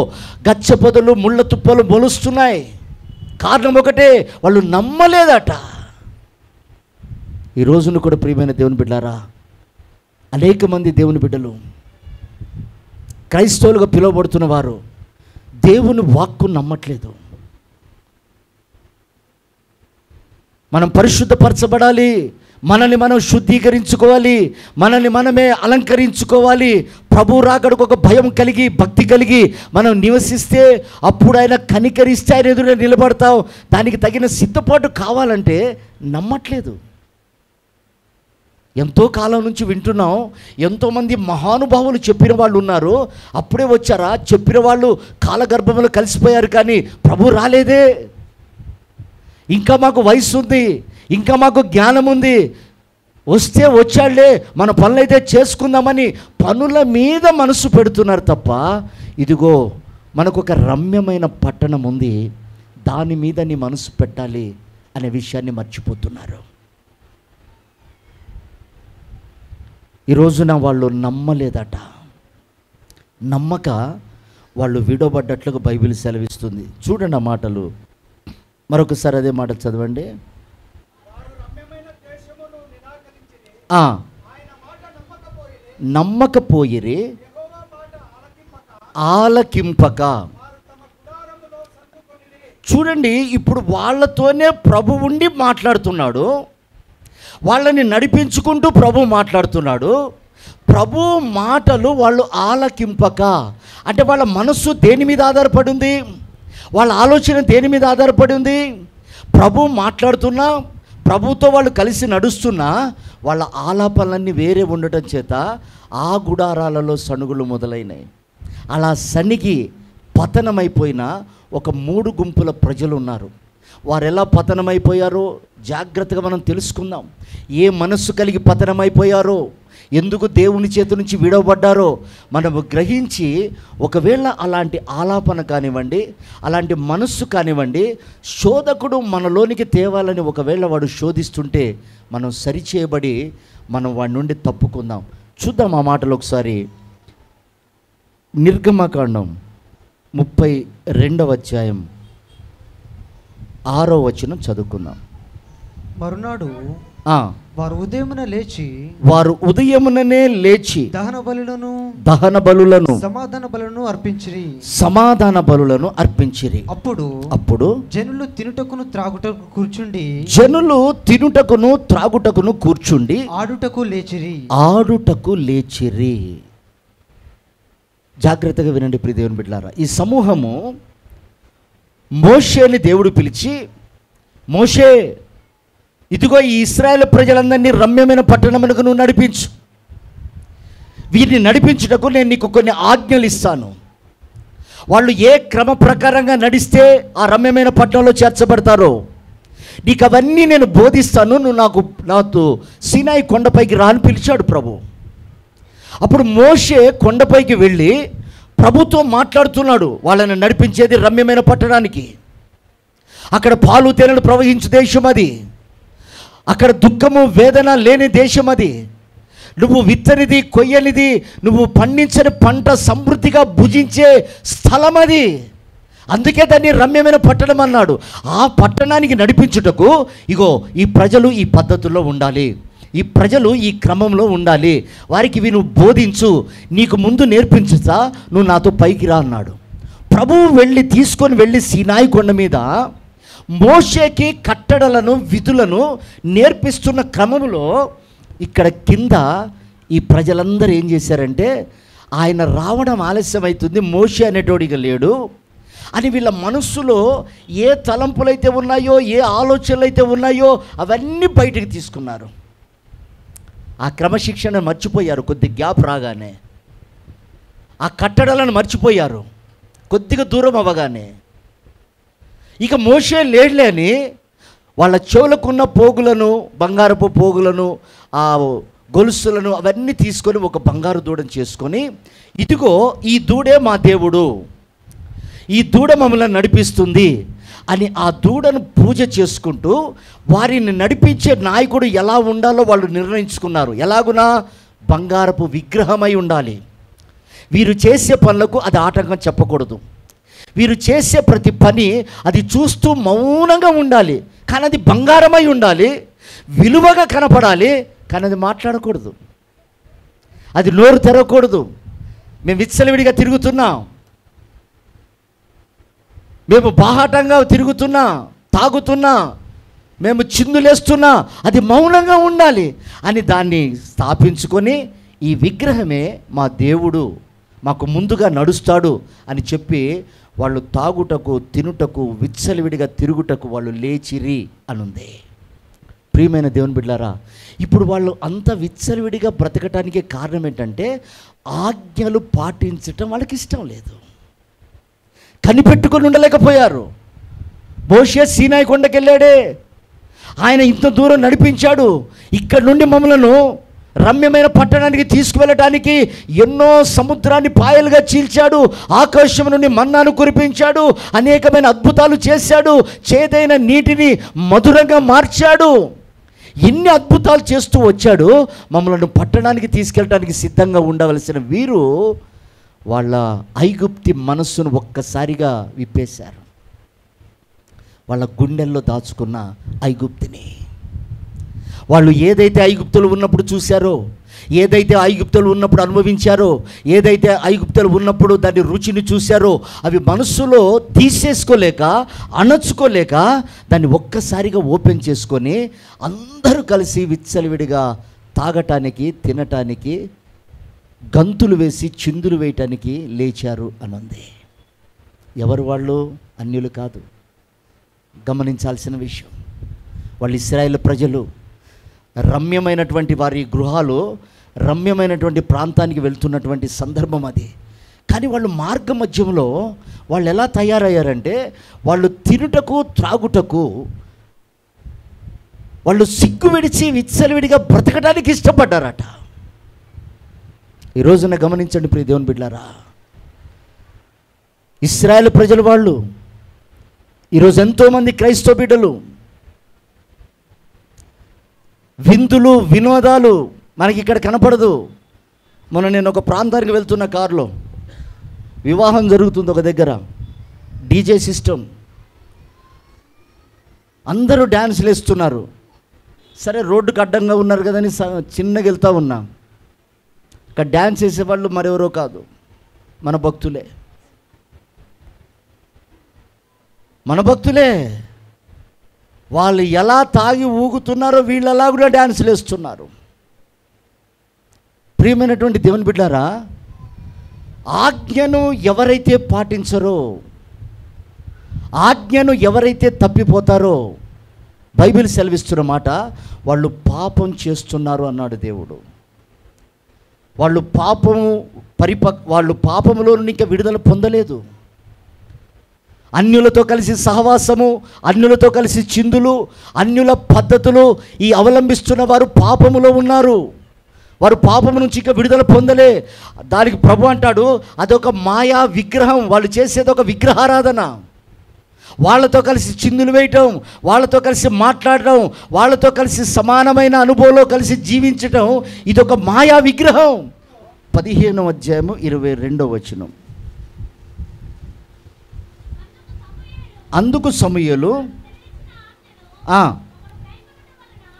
గచ్చపొదలు ముళ్ళ తుప్పలు మొలుస్తున్నాయి. కారణం ఒకటే, వాళ్ళు నమ్మలేదట. ఈ రోజును కూడా ప్రియమైన దేవుని బిడ్డారా, అనేక మంది దేవుని బిడ్డలు క్రైస్తవులుగా పిలువబడుతున్న వారు దేవుని వాక్కు నమ్మట్లేదు. మనం పరిశుద్ధపరచబడాలి, మనల్ని మనం శుద్ధీకరించుకోవాలి, మనల్ని మనమే అలంకరించుకోవాలి. ప్రభు రాకడకు ఒక భయం కలిగి, భక్తి కలిగి మనం నివసిస్తే అప్పుడు ఆయన కనికరిస్తే ఆయన ఎదురుగా నిలబడతాం. దానికి తగిన సిద్ధపాటు కావాలంటే నమ్మట్లేదు. ఎంతో కాలం నుంచి వింటున్నాం, ఎంతోమంది మహానుభావులు చెప్పిన వాళ్ళు ఉన్నారు. అప్పుడే వచ్చారా? చెప్పిన వాళ్ళు కాలగర్భంలో కలిసిపోయారు, కానీ ప్రభు రాలేదే. ఇంకా మాకు వయసు ఉంది, ఇంకా మాకు జ్ఞానం ఉంది, వస్తే వచ్చాడులే, మన పనులైతే చేసుకుందామని పనుల మీద మనసు పెడుతున్నారు తప్ప, ఇదిగో మనకు ఒక రమ్యమైన పట్టణం ఉంది, దాని మీద నీ మనసు పెట్టాలి అనే విషయాన్ని మర్చిపోతున్నారు. ఈ రోజున వాళ్ళు నమ్మలేదట. నమ్మక వాళ్ళు విడవబడ్డట్లుగా బైబిల్ సెలవిస్తుంది. చూడండి ఆ మాటలు మరొకసారి, అదే మాట చదవండి. నమ్మకపోయిరి, ఆలకింపక. చూడండి, ఇప్పుడు వాళ్ళతోనే ప్రభు ఉండి మాట్లాడుతున్నాడు, వాళ్ళని నడిపించుకుంటూ ప్రభు మాట్లాడుతున్నాడు. ప్రభు మాటలు వాళ్ళు ఆలకింపక, అంటే వాళ్ళ మనస్సు దేని మీద ఆధారపడి ఉంది, వాళ్ళ ఆలోచన దేని మీద ఆధారపడి ఉంది. ప్రభు మాట్లాడుతున్నా, ప్రభుతో వాళ్ళు కలిసి నడుస్తున్నా, వాళ్ళ ఆలాపనలన్నీ వేరే ఉండటం చేత ఆ గుడారాలలో సణుగులు మొదలైనాయి. అలా సణిగి పతనమైపోయిన ఒక 3 గుంపుల ప్రజలు ఉన్నారు. వారు ఎలా పతనమైపోయారో జాగ్రత్తగా మనం తెలుసుకుందాం. ఏ మనస్సు కలిగి పతనమైపోయారో, ఎందుకు దేవుని చేతి నుంచి విడవబడ్డారో మనము గ్రహించి, ఒకవేళ అలాంటి ఆలాపన కానివ్వండి, అలాంటి మనస్సు కానివ్వండి, శోధకుడు మనలోనికి తేవాలని ఒకవేళ వాడు శోధిస్తుంటే మనం సరిచేయబడి మనం వాడి నుండి తప్పుకుందాం. చూద్దాం ఆ మాటలు ఒకసారి. నిర్గమకాండం 32వ అధ్యాయం 6వ వచనం చదువుకుందాం. మరునాడు వారు ఉదయముననే లేచి దహన బలులను సమాధాన బలులను అర్పించిరి. అప్పుడు జనులు తినుటకును త్రాగుటకును కూర్చుండి ఆడుటకు లేచిరి. జాగ్రత్తగా వినండి ప్రియ దేవుని బిడ్డలారా, ఈ సమూహము మోషేని దేవుడు పిలిచి, మోషే, ఇదిగో ఈ ఇశ్రాయేల్ ప్రజలందరినీ రమ్యమైన పట్టణమునకు నువ్వు నడిపించు, వీరిని నడిపించుటకు నేను నీకు కొన్ని ఆజ్ఞలు ఇస్తాను. వాళ్ళు ఏ క్రమ ప్రకారంగా నడిస్తే ఆ రమ్యమైన పట్టణంలో చేర్చబడతారో నీకు అవన్నీ నేను బోధిస్తాను, నువ్వు నాతో సీనాయి కొండపైకి రా అని పిలిచాడు ప్రభు. అప్పుడు మోషే కొండపైకి వెళ్ళి ప్రభుతో మాట్లాడుతున్నాడు. వాళ్ళని నడిపించేది రమ్యమైన పట్టణానికి. అక్కడ పాలు తేనెలు ప్రవహించు దేశం అది. అక్కడ దుఃఖము వేదన లేని దేశం అది. నువ్వు విత్తనిది కొయ్యనిది, నువ్వు పండించని పంట సమృద్ధిగా భుజించే స్థలం అది. అందుకే దాన్ని రమ్యమైన పట్టణం అన్నాడు. ఆ పట్టణానికి నడిపించుటకు ఇగో ఈ ప్రజలు ఈ పద్ధతుల్లో ఉండాలి, ఈ ప్రజలు ఈ క్రమంలో ఉండాలి, వారికి ఇవి నువ్వు బోధించు, నీకు ముందు నేర్పించుతా, నువ్వు నాతో పైకి రా అన్నాడు. ప్రభువు తీసుకొని వెళ్ళి సీనాయి కొండ మీద మోషేకి కట్టడలను విధులను నేర్పిస్తున్న క్రమంలో ఇక్కడ కింద ఈ ప్రజలందరూ ఏం చేశారంటే, ఆయన రావడం ఆలస్యమవుతుంది, మోషే అనేటోడిగా లేడు అని వీళ్ళ మనస్సులో ఏ తలంపులైతే ఉన్నాయో, ఏ ఆలోచనలు అయితే ఉన్నాయో అవన్నీ బయటకు తీసుకున్నారు. ఆ క్రమశిక్షణ మర్చిపోయారు. కొద్ది గ్యాప్ రాగానే ఆ కట్టడలను మర్చిపోయారు. కొద్దిగా దూరం అవ్వగానే ఇక మోషే లేడులే అని వాళ్ళ చెవులకున్న పోగులను, బంగారపు పోగులను, ఆ గొలుసులను అవన్నీ తీసుకొని ఒక బంగారు దూడను చేసుకొని, ఇదిగో ఈ దూడే మా దేవుడు, ఈ దూడ మమ్మల్ని నడిపిస్తుంది అని ఆ దూడను పూజ చేసుకుంటూ వారిని నడిపించే నాయకుడు ఎలా ఉండాలో వాళ్ళు నిర్ణయించుకున్నారు. ఎలాగునా బంగారపు విగ్రహమై ఉండాలి. వీరు చేసే పనులకు అది ఆటంకం చెప్పకూడదు. వీరు చేసే ప్రతి పని అది చూస్తూ మౌనంగా ఉండాలి, కానీ అది బంగారమై ఉండాలి, విలువగా కనపడాలి, కానీ అది మాట్లాడకూడదు, అది నోరు తెరవకూడదు. మేము విచ్చలవిడిగా తిరుగుతున్నాం, మేము బాహాటంగా తిరుగుతున్నా, తాగుతున్నా, మేము చిందులేస్తున్నా, అది మౌనంగా ఉండాలి అని దాన్ని స్థాపించుకొని ఈ విగ్రహమే మా దేవుడు, మాకు ముందుగా నడుస్తాడు అని చెప్పి వాళ్ళు తాగుటకు తినుటకు విచ్చలవిడిగా తిరుగుటకు వాళ్ళు లేచిరి అనుంది. ప్రియమైన దేవుని బిడ్డలారా, ఇప్పుడు వాళ్ళు అంత విచ్చలవిడిగా బ్రతకటానికి కారణం ఏంటంటే ఆజ్ఞలు పాటించటం వాళ్ళకి ఇష్టం లేదు, కనిపెట్టుకొని ఉండలేకపోయారు. మోషే సీనాయి కొండకి వెళ్ళాడే, ఆయన ఇంత దూరం నడిపించాడు, ఇక్కడ నుండి మమ్మలను రమ్యమైన పట్టణానికి తీసుకువెళ్ళటానికి ఎన్నో సముద్రాన్ని పాయలుగా చీల్చాడు, ఆకాశం నుండి మన్నాను కురిపించాడు, అనేకమైన అద్భుతాలు చేశాడు, చేదైన నీటిని మధురంగా మార్చాడు, ఎన్ని అద్భుతాలు చేస్తూ వచ్చాడు. మమ్మల్ని పట్టణానికి తీసుకెళ్ళటానికి సిద్ధంగా ఉండవలసిన వీరు వాళ్ళ ఐగుప్తి మనస్సును ఒక్కసారిగా విప్పేశారు. వాళ్ళ గుండెల్లో దాచుకున్న ఐగుప్తిని వాళ్ళు ఏదైతే ఐగుప్తులు ఉన్నప్పుడు చూశారో, ఏదైతే ఐగుప్తులు ఉన్నప్పుడు అనుభవించారో, ఏదైతే ఐగుప్తులు ఉన్నప్పుడు దాని రుచిని చూశారో, అవి మనస్సులో తీసేసుకోలేక అణచుకోలేక దాన్ని ఒక్కసారిగా ఓపెన్ చేసుకొని అందరూ కలిసి విచ్చలవిడిగా తాగటానికి, తినటానికి, గంతులు వేసి చిందులు వేయటానికి లేచారు అనుంది. ఎవరు వాళ్ళు? అన్యులు కాదు. గమనించాల్సిన విషయం, వాళ్ళు ఇశ్రాయేలు ప్రజలు. రమ్యమైనటువంటి వారి గృహాలు రమ్యమైనటువంటి ప్రాంతానికి వెళ్తున్నటువంటి సందర్భం అది. కానీ వాళ్ళు మార్గ మధ్యంలో వాళ్ళు ఎలా తయారయ్యారంటే వాళ్ళు తినుటకు త్రాగుటకు వాళ్ళు సిగ్గు విడిచి విచ్చలవిడిగా బ్రతకడానికి ఇష్టపడ్డారట. ఈ రోజున గమనించండి ప్రియ దేవుని బిడ్డలారా, ఇశ్రాయేలు ప్రజలు వాళ్ళు, ఈరోజు ఎంతోమంది క్రైస్తవ బిడ్డలు విందులు వినోదాలు మనకి ఇక్కడ కనపడదు. మొన్న నేను ఒక ప్రాంతానికి వెళ్తున్న కారులో వివాహం జరుగుతుంది, ఒక దగ్గర డీజే సిస్టమ్, అందరూ డ్యాన్స్లు వేస్తున్నారు. సరే రోడ్డుకు అడ్డంగా ఉన్నారు కదని చిన్నగా వెళ్తూ ఉన్నా. ఇక్కడ డ్యాన్స్ వేసేవాళ్ళు మరెవరో కాదు, మన భక్తులే, మన భక్తులే. వాళ్ళు ఎలా తాగి ఊగుతున్నారో వీళ్ళు అలా కూడా డ్యాన్సులు వేస్తున్నారు. ప్రియమైనటువంటి దేవుని బిడ్డారా, ఆజ్ఞను ఎవరైతే పాటించరో, ఆజ్ఞను ఎవరైతే తప్పిపోతారో, బైబిల్ సెలవిస్తున్న మాట, వాళ్ళు పాపం చేస్తున్నారు అన్నాడు దేవుడు. వాళ్ళు వాళ్ళు పాపములో నుండి ఇంకా విడుదల పొందలేదు. అన్యులతో కలిసి సహవాసము, అన్యులతో కలిసి చిందులు, అన్యుల పద్ధతులు ఈ అవలంబిస్తున్న వారు పాపములో ఉన్నారు. వారు పాపము నుంచి ఇంకా విడుదల పొందలే. దానికి ప్రభు అంటాడు, అదొక మాయా విగ్రహం, వాళ్ళు చేసేది ఒక విగ్రహారాధన. వాళ్ళతో కలిసి చిందులు వేయటం, వాళ్ళతో కలిసి మాట్లాడటం, వాళ్ళతో కలిసి సమానమైన అనుభవంలో కలిసి జీవించటం, ఇదొక మాయా విగ్రహం. 15వ అధ్యాయము 22వ వచనం. అందుకు సమూయేలు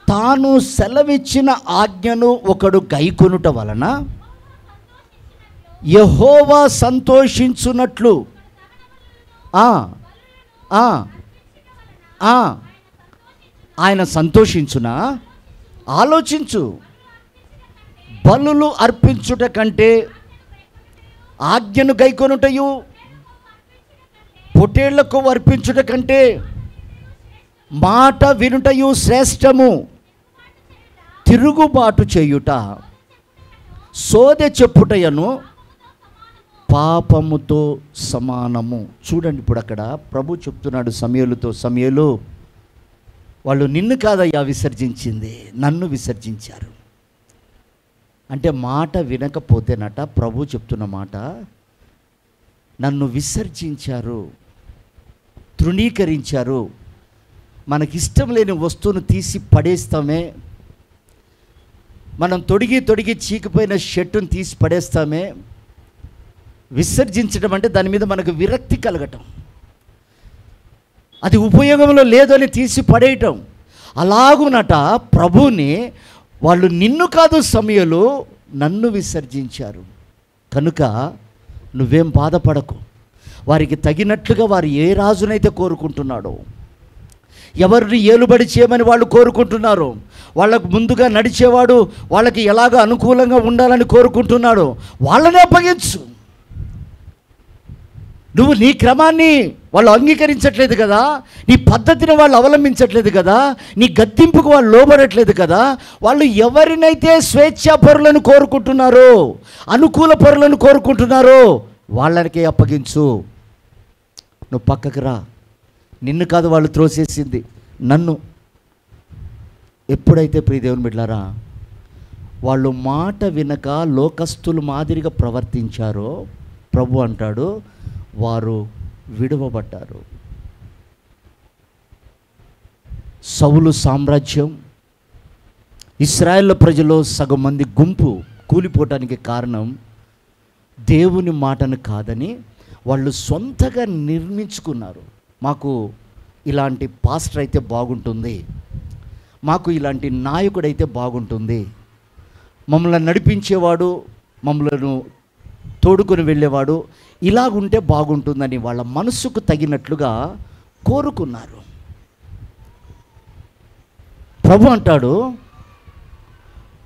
తాను సెలవిచ్చిన ఆజ్ఞను ఒకడు గైకొనుట వలన యెహోవా సంతోషించున్నట్లు ఆయన సంతోషించునా? ఆలోచించు. బలులు అర్పించుట కంటే ఆజ్ఞను గైకొనుటయు, పొట్టేళ్లకు అర్పించుట కంటే మాట వినుటయు శ్రేష్టము. తిరుగుబాటు చేయుట సోదె చెప్పుటయను పాపముతో సమానము. చూడండి, ఇప్పుడు అక్కడ ప్రభు చెప్తున్నాడు సమూయేలుతో, సమూయేలు, వాళ్ళు నిన్ను కాదయ్యా విసర్జించింది, నన్ను విసర్జించారు. అంటే మాట వినకపోతేనట ప్రభు చెప్తున్న మాట, నన్ను విసర్జించారు. తృణీకరించారు. మనకిష్టం లేని వస్తువును తీసి పడేస్తామే, మనం తొడిగి చీకిపోయిన షర్టును తీసి పడేస్తామే. విసర్జించడం అంటే దాని మీద మనకు విరక్తి కలగటం, అది ఉపయోగంలో లేదని తీసి పడేయటం. అలాగునట ప్రభువుని వాళ్ళు నిన్ను కాదు సమయంలో నన్ను విసర్జించారు కనుక నువ్వేం బాధపడకు. వారికి తగినట్లుగా వారు ఏ రాజునైతే కోరుకుంటున్నాడో, ఎవరిని ఏలుబడి చేయమని వాళ్ళు కోరుకుంటున్నారో, వాళ్ళకు ముందుగా నడిచేవాడు వాళ్ళకి ఎలాగ అనుకూలంగా ఉండాలని కోరుకుంటున్నాడో వాళ్ళని అప్పగించు. నువ్వు నీ క్రమాన్ని వాళ్ళు అంగీకరించట్లేదు కదా, నీ పద్ధతిని వాళ్ళు అవలంబించట్లేదు కదా, నీ గద్దింపుకు వాళ్ళు లోబడట్లేదు కదా. వాళ్ళు ఎవరినైతే స్వేచ్ఛాపరులను కోరుకుంటున్నారో, అనుకూల పరులను కోరుకుంటున్నారో వాళ్ళకే అప్పగించు. నువ్వు పక్కకు రా. నిన్ను కాదు వాళ్ళు త్రోసేసింది, నన్ను. ఎప్పుడైతే ప్రియదేవుని బిడ్డలారా వాళ్ళు మాట వినక లోకస్తులు మాదిరిగా ప్రవర్తించారో ప్రభు అంటాడు వారు విడువబడ్డారు. సౌలు సామ్రాజ్యం, ఇశ్రాయేలు ప్రజలు సగం మంది గుంపు కూలిపోవటానికి కారణం దేవుని మాటను కాదని వాళ్ళు సొంతగా నిర్మించుకున్నారు. మాకు ఇలాంటి పాస్టర్ అయితే బాగుంటుంది, మాకు ఇలాంటి నాయకుడైతే బాగుంటుంది, మమ్మల్ని నడిపించేవాడు, మమ్మలను తోడుకొని వెళ్ళేవాడు ఇలాగుంటే బాగుంటుందని వాళ్ళ మనసుకు తగినట్లుగా కోరుకున్నారు. ప్రభు అంటాడు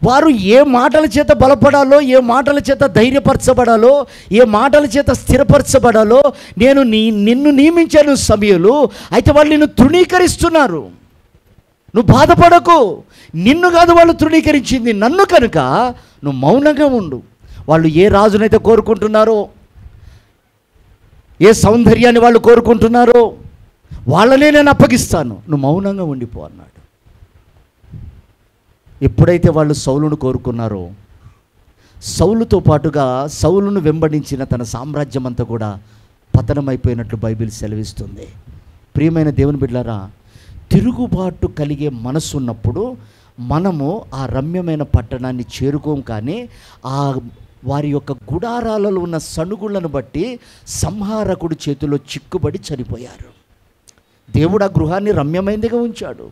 వారు ఏ మాటల చేత బలపడాలో, ఏ మాటల చేత ధైర్యపరచబడాలో, ఏ మాటల చేత స్థిరపరచబడాలో నేను నిన్ను నియమించాను సమయంలో, అయితే వాళ్ళు నిన్ను తృణీకరిస్తున్నారు. నువ్వు బాధపడకు, నిన్ను కాదు వాళ్ళు తృణీకరించింది నన్ను కనుక నువ్వు మౌనంగా ఉండు. వాళ్ళు ఏ రాజునైతే కోరుకుంటున్నారో, ఏ సౌందర్యాన్ని వాళ్ళు కోరుకుంటున్నారో వాళ్ళనే నేను అప్పగిస్తాను, నువ్వు మౌనంగా ఉండిపో అన్నాడు. ఎప్పుడైతే వాళ్ళు సౌలును కోరుకున్నారో, సౌలుతో పాటుగా సౌలును వెంబడించిన తన సామ్రాజ్యం అంతా కూడా పతనమైపోయినట్లు బైబిల్ సెలవిస్తుంది. ప్రియమైన దేవుని బిడ్డలారా, తిరుగుబాటు కలిగే మనసు ఉన్నప్పుడు మనము ఆ రమ్యమైన పట్టణాన్ని చేరుకోం. కానీ ఆ వారి యొక్క గుడారాలలో ఉన్న సణుగులను బట్టి సంహారకుడి చేతిలో చిక్కుబడి చనిపోయారు. దేవుడు ఆ గృహాన్ని రమ్యమైనదిగా ఉంచాడు.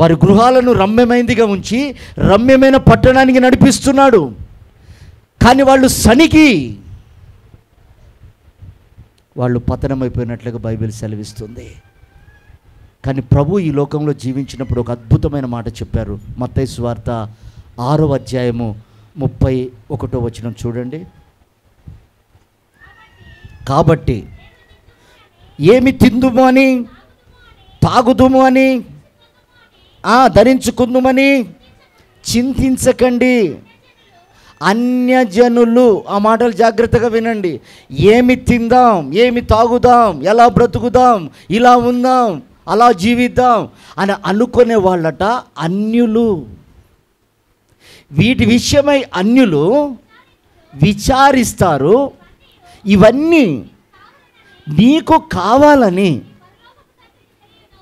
వారి గృహాలను రమ్యమైనదిగా ఉంచి రమ్యమైన పట్టణానికి నడిపిస్తున్నాడు. కానీ వాళ్ళు సనికి వాళ్ళు పతనమైపోయినట్లుగా బైబిల్ సెలవిస్తుంది. కానీ ప్రభు ఈ లోకంలో జీవించినప్పుడు ఒక అద్భుతమైన మాట చెప్పారు. మత్తయి సువార్త 6వ అధ్యాయము 31వ వచనం చూడండి. కాబట్టి ఏమి తిందుము అని, తాగుదుము అని, ధరించుకుందుమని చింతించకండి. అన్యజనులు, ఆ మాటలు జాగ్రత్తగా వినండి. ఏమి తిందాం, ఏమి తాగుదాం, ఎలా బ్రతుకుదాం, ఇలా ఉందాం, అలా జీవిద్దాం అని అనుకునే వాళ్ళట అన్యులు. వీటి విషయమై అన్యులు విచారిస్తారు. ఇవన్నీ నీకు కావాలని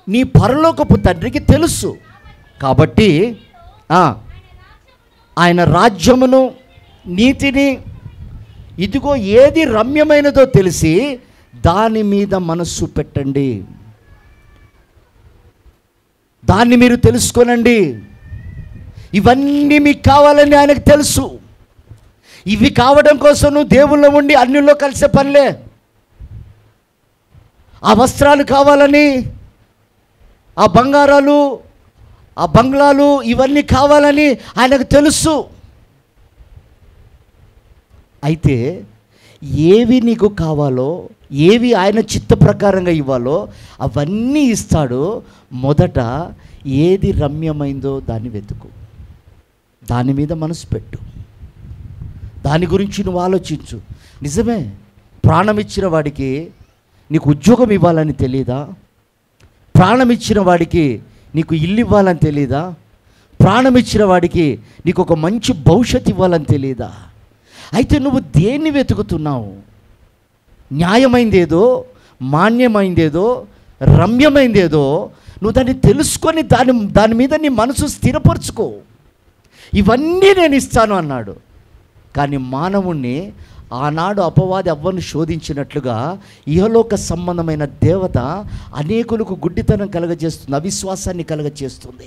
నీ పరలోకపు తండ్రికి తెలుసు. కాబట్టి ఆయన రాజ్యమును, నీతిని, ఇదిగో ఏది రమ్యమైనదో తెలిసి దాని మీద మనస్సు పెట్టండి, దాన్ని మీరు తెలుసుకోనండి. ఇవన్నీ మీకు కావాలని ఆయనకు తెలుసు. ఇవి కావడం కోసం నువ్వు దేవుళ్ళో ఉండి అన్యుల్లో కలిసే పనిలే. ఆ వస్త్రాలు కావాలని, ఆ బంగారాలు, ఆ బంగ్లాలు, ఇవన్నీ కావాలని ఆయనకు తెలుసు. అయితే ఏవి నీకు కావాలో, ఏవి ఆయన చిత్త ప్రకారంగా ఇవ్వాలో అవన్నీ ఇస్తాడు. మొదట ఏది రమ్యమైందో దాన్ని వెతుకు, దాని మీద మనసు పెట్టు, దాని గురించి నువ్వు ఆలోచించు. నిజమే, ప్రాణం ఇచ్చిన వాడికి నీకు ఉద్యోగం ఇవ్వాలని తెలియదా? ప్రాణం ఇచ్చిన వాడికి నీకు ఇల్లు ఇవ్వాలని తెలియదా? ప్రాణం ఇచ్చిన వాడికి నీకు ఒక మంచి భవిష్యత్తు ఇవ్వాలని తెలియదా? అయితే నువ్వు దేన్ని వెతుకుతున్నావు? న్యాయమైందేదో, మాన్యమైందేదో, రమ్యమైందేదో నువ్వు దాన్ని తెలుసుకొని దాని మీద నీ మనసు స్థిరపరచుకో. ఇవన్నీ నేను ఇస్తాను అన్నాడు. కానీ మానవుణ్ణి ఆనాడు అపవాది అవ్వను శోధించినట్లుగా ఇహలోక సంబంధమైన దేవత అనేకులకు గుడ్డితనం కలగజేస్తుంది, అవిశ్వాసాన్ని కలగజేస్తుంది.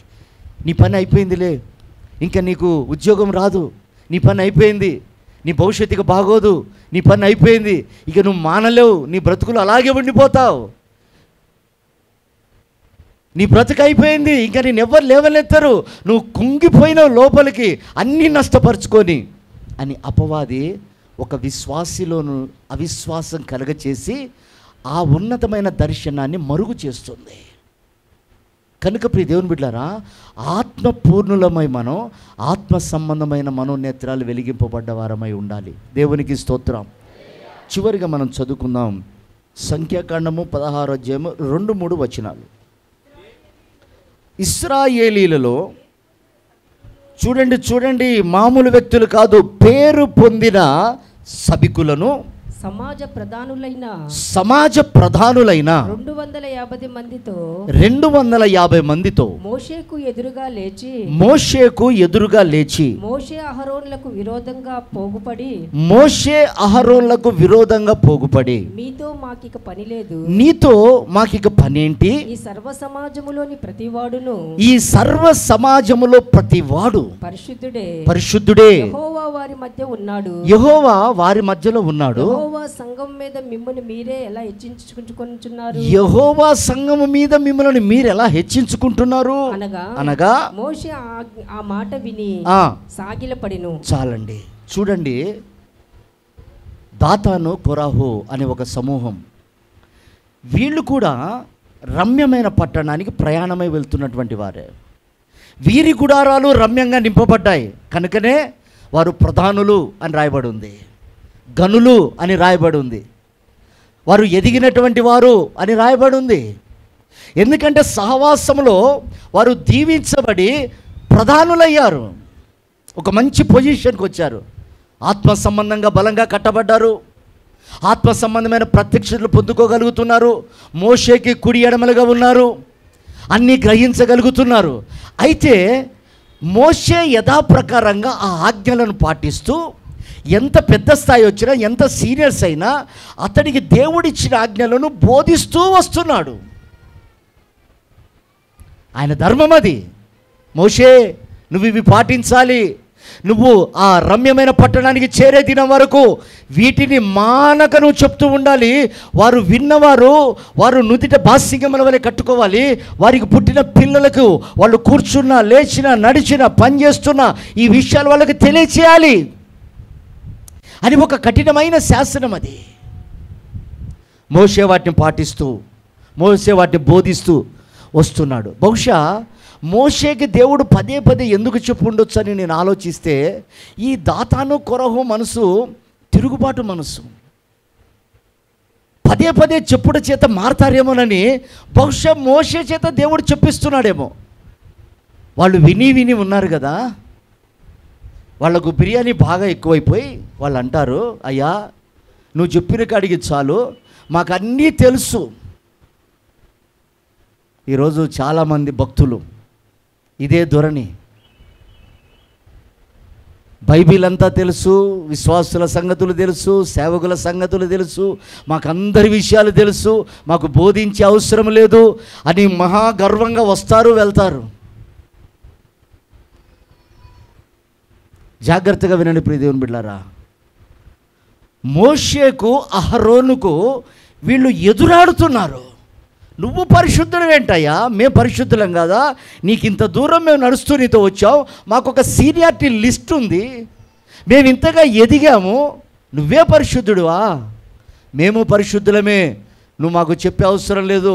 నీ పని అయిపోయిందిలే, ఇంకా నీకు ఉద్యోగం రాదు, నీ పని అయిపోయింది, నీ భవిష్యత్తుకి బాగోదు, నీ పని అయిపోయింది, ఇక నువ్వు మానలేవు, నీ బ్రతుకులు అలాగే ఉండిపోతావు, నీ బ్రతుకు అయిపోయింది, ఇంకా నేను ఎవరు లేవనెత్తరు, నువ్వు కుంగిపోయినావు లోపలికి అన్నీ నష్టపరుచుకొని అని అపవాది ఒక విశ్వాసిలోను అవిశ్వాసం కలగచేసి ఆ ఉన్నతమైన దర్శనాన్ని మరుగు చేస్తుంది. కనుక ప్రియ దేవుని బిడ్డలారా, ఆత్మపూర్ణులమై మనం ఆత్మ సంబంధమైన మనోనేత్రాలు వెలిగింపబడ్డ వారమై ఉండాలి. దేవునికి స్తోత్రం. చివరిగా మనం చదువుకుందాం సంఖ్యాకాండము 16వ అధ్యాయము 2-3 వచనాలు. ఇశ్రాయేలీలలో చూడండి, మామూలు వ్యక్తులు కాదు, పేరు పొందిన సభికులను, సమాజ ప్రధానులైన 250 మందితో మోషేకు ఎదురుగా లేచి మోషే అహరోన్లకు విరోధంగా పోగుపడి మీతో మాకిక పనేంటి, ఈ సర్వ సమాజములో ప్రతివాడు పరిశుద్ధుడే, యెహోవా వారి మధ్యలో ఉన్నాడు. యెహోవా సంఘం మీద మిమ్మల్ని మీరే ఎలా హెచ్చించుకుంటున్నారు, యెహోవా సంఘము మీద మిమ్మల్ని మీరు ఎలా హెచ్చించుకుంటున్నారు అనగా మోషే ఆ మాట విని సాగిలపడిను. చాలండి. చూడండి, దాతాను కొరాహు అనే ఒక సమూహం, వీళ్ళు కూడా రమ్యమైన పట్టణానికి ప్రయాణమై వెళ్తున్నటువంటి వారే. వీరి గుడారాలు రమ్యంగా నింపబడ్డాయి కనుకనే వారు ప్రధానులు అని రాయబడి ఉంది, గనులు అని రాయబడి ఉంది, వారు ఎదిగినటువంటి వారు అని రాయబడి ఉంది. ఎందుకంటే సహవాసంలో వారు దీవించబడి ప్రధానులయ్యారు, ఒక మంచి పొజిషన్కి వచ్చారు, ఆత్మ సంబంధంగా బలంగా కట్టబడ్డారు, ఆత్మ సంబంధమైన ప్రత్యక్షతలు పొందుకోగలుగుతున్నారు, మోషేకి కుడి ఎడమలుగా ఉన్నారు, అన్నీ గ్రహించగలుగుతున్నారు. అయితే మోషే యథాప్రకారంగా ఆ ఆజ్ఞలను పాటిస్తూ ఎంత పెద్ద స్థాయి వచ్చినా, ఎంత సీనియర్స్ అయినా అతడికి దేవుడిచ్చిన ఆజ్ఞలను బోధిస్తూ వస్తున్నాడు. ఆయన ధర్మం అది. మోషే, నువ్వు ఇవి పాటించాలి, నువ్వు ఆ రమ్యమైన పట్టణానికి చేరే దినం వరకు వీటిని మానక నువ్వు చెప్తూ ఉండాలి. వారు విన్నవారు వారు నుదిట బాసికముల వలె కట్టుకోవాలి. వారికి పుట్టిన పిల్లలకు వాళ్ళు కూర్చున్నా, లేచినా, నడిచినా, పనిచేస్తున్నా ఈ విషయాలు వాళ్ళకి తెలియచేయాలి అని ఒక కఠినమైన శాసనం అది. మోషే వాటిని పాటిస్తూ, మోషే వాటిని బోధిస్తూ వస్తున్నాడు. బహుశా మోషేకి దేవుడు పదే ఎందుకు చెప్పు ఉండొచ్చు అని నేను ఆలోచిస్తే, ఈ దాతాను కొరహు మనసు తిరుగుబాటు మనసు, పదే చెప్పుడు చేత మారతారేమోనని బహుశా మోషే చేత దేవుడు చెప్పిస్తున్నాడేమో. వాళ్ళు విని ఉన్నారు కదా, వాళ్ళకు బిర్యానీ బాగా ఎక్కువైపోయి వాళ్ళు అంటారు, అయ్యా నువ్వు చెప్పిన కాడికి చాలు, మాకు అన్నీ తెలుసు. ఈరోజు చాలామంది భక్తులు ఇదే ధోరణి, బైబిల్ అంతా తెలుసు, విశ్వాసుల సంగతులు తెలుసు, సేవకుల సంగతులు తెలుసు, మాకు అందరి విషయాలు తెలుసు, మాకు బోధించే అవసరం లేదు అని మహాగర్వంగా వస్తారు, వెళ్తారు. జాగ్రత్తగా వినండి ప్రియ దేవుని బిడ్డలారా, మోషేకు అహరోనుకు వీళ్ళు ఎదురాడుతున్నారు. నువ్వు పరిశుద్ధుడు ఏంటయ్యా, మేము పరిశుద్ధులం కదా, నీకు ఇంత దూరం మేము నడుస్తూ నీతో వచ్చావు, మాకు ఒక సీనియారిటీ లిస్ట్ ఉంది, మేము ఇంతగా ఎదిగాము, నువ్వే పరిశుద్ధుడువా? మేము పరిశుద్ధులమే, నువ్వు మాకు చెప్పే అవసరం లేదు,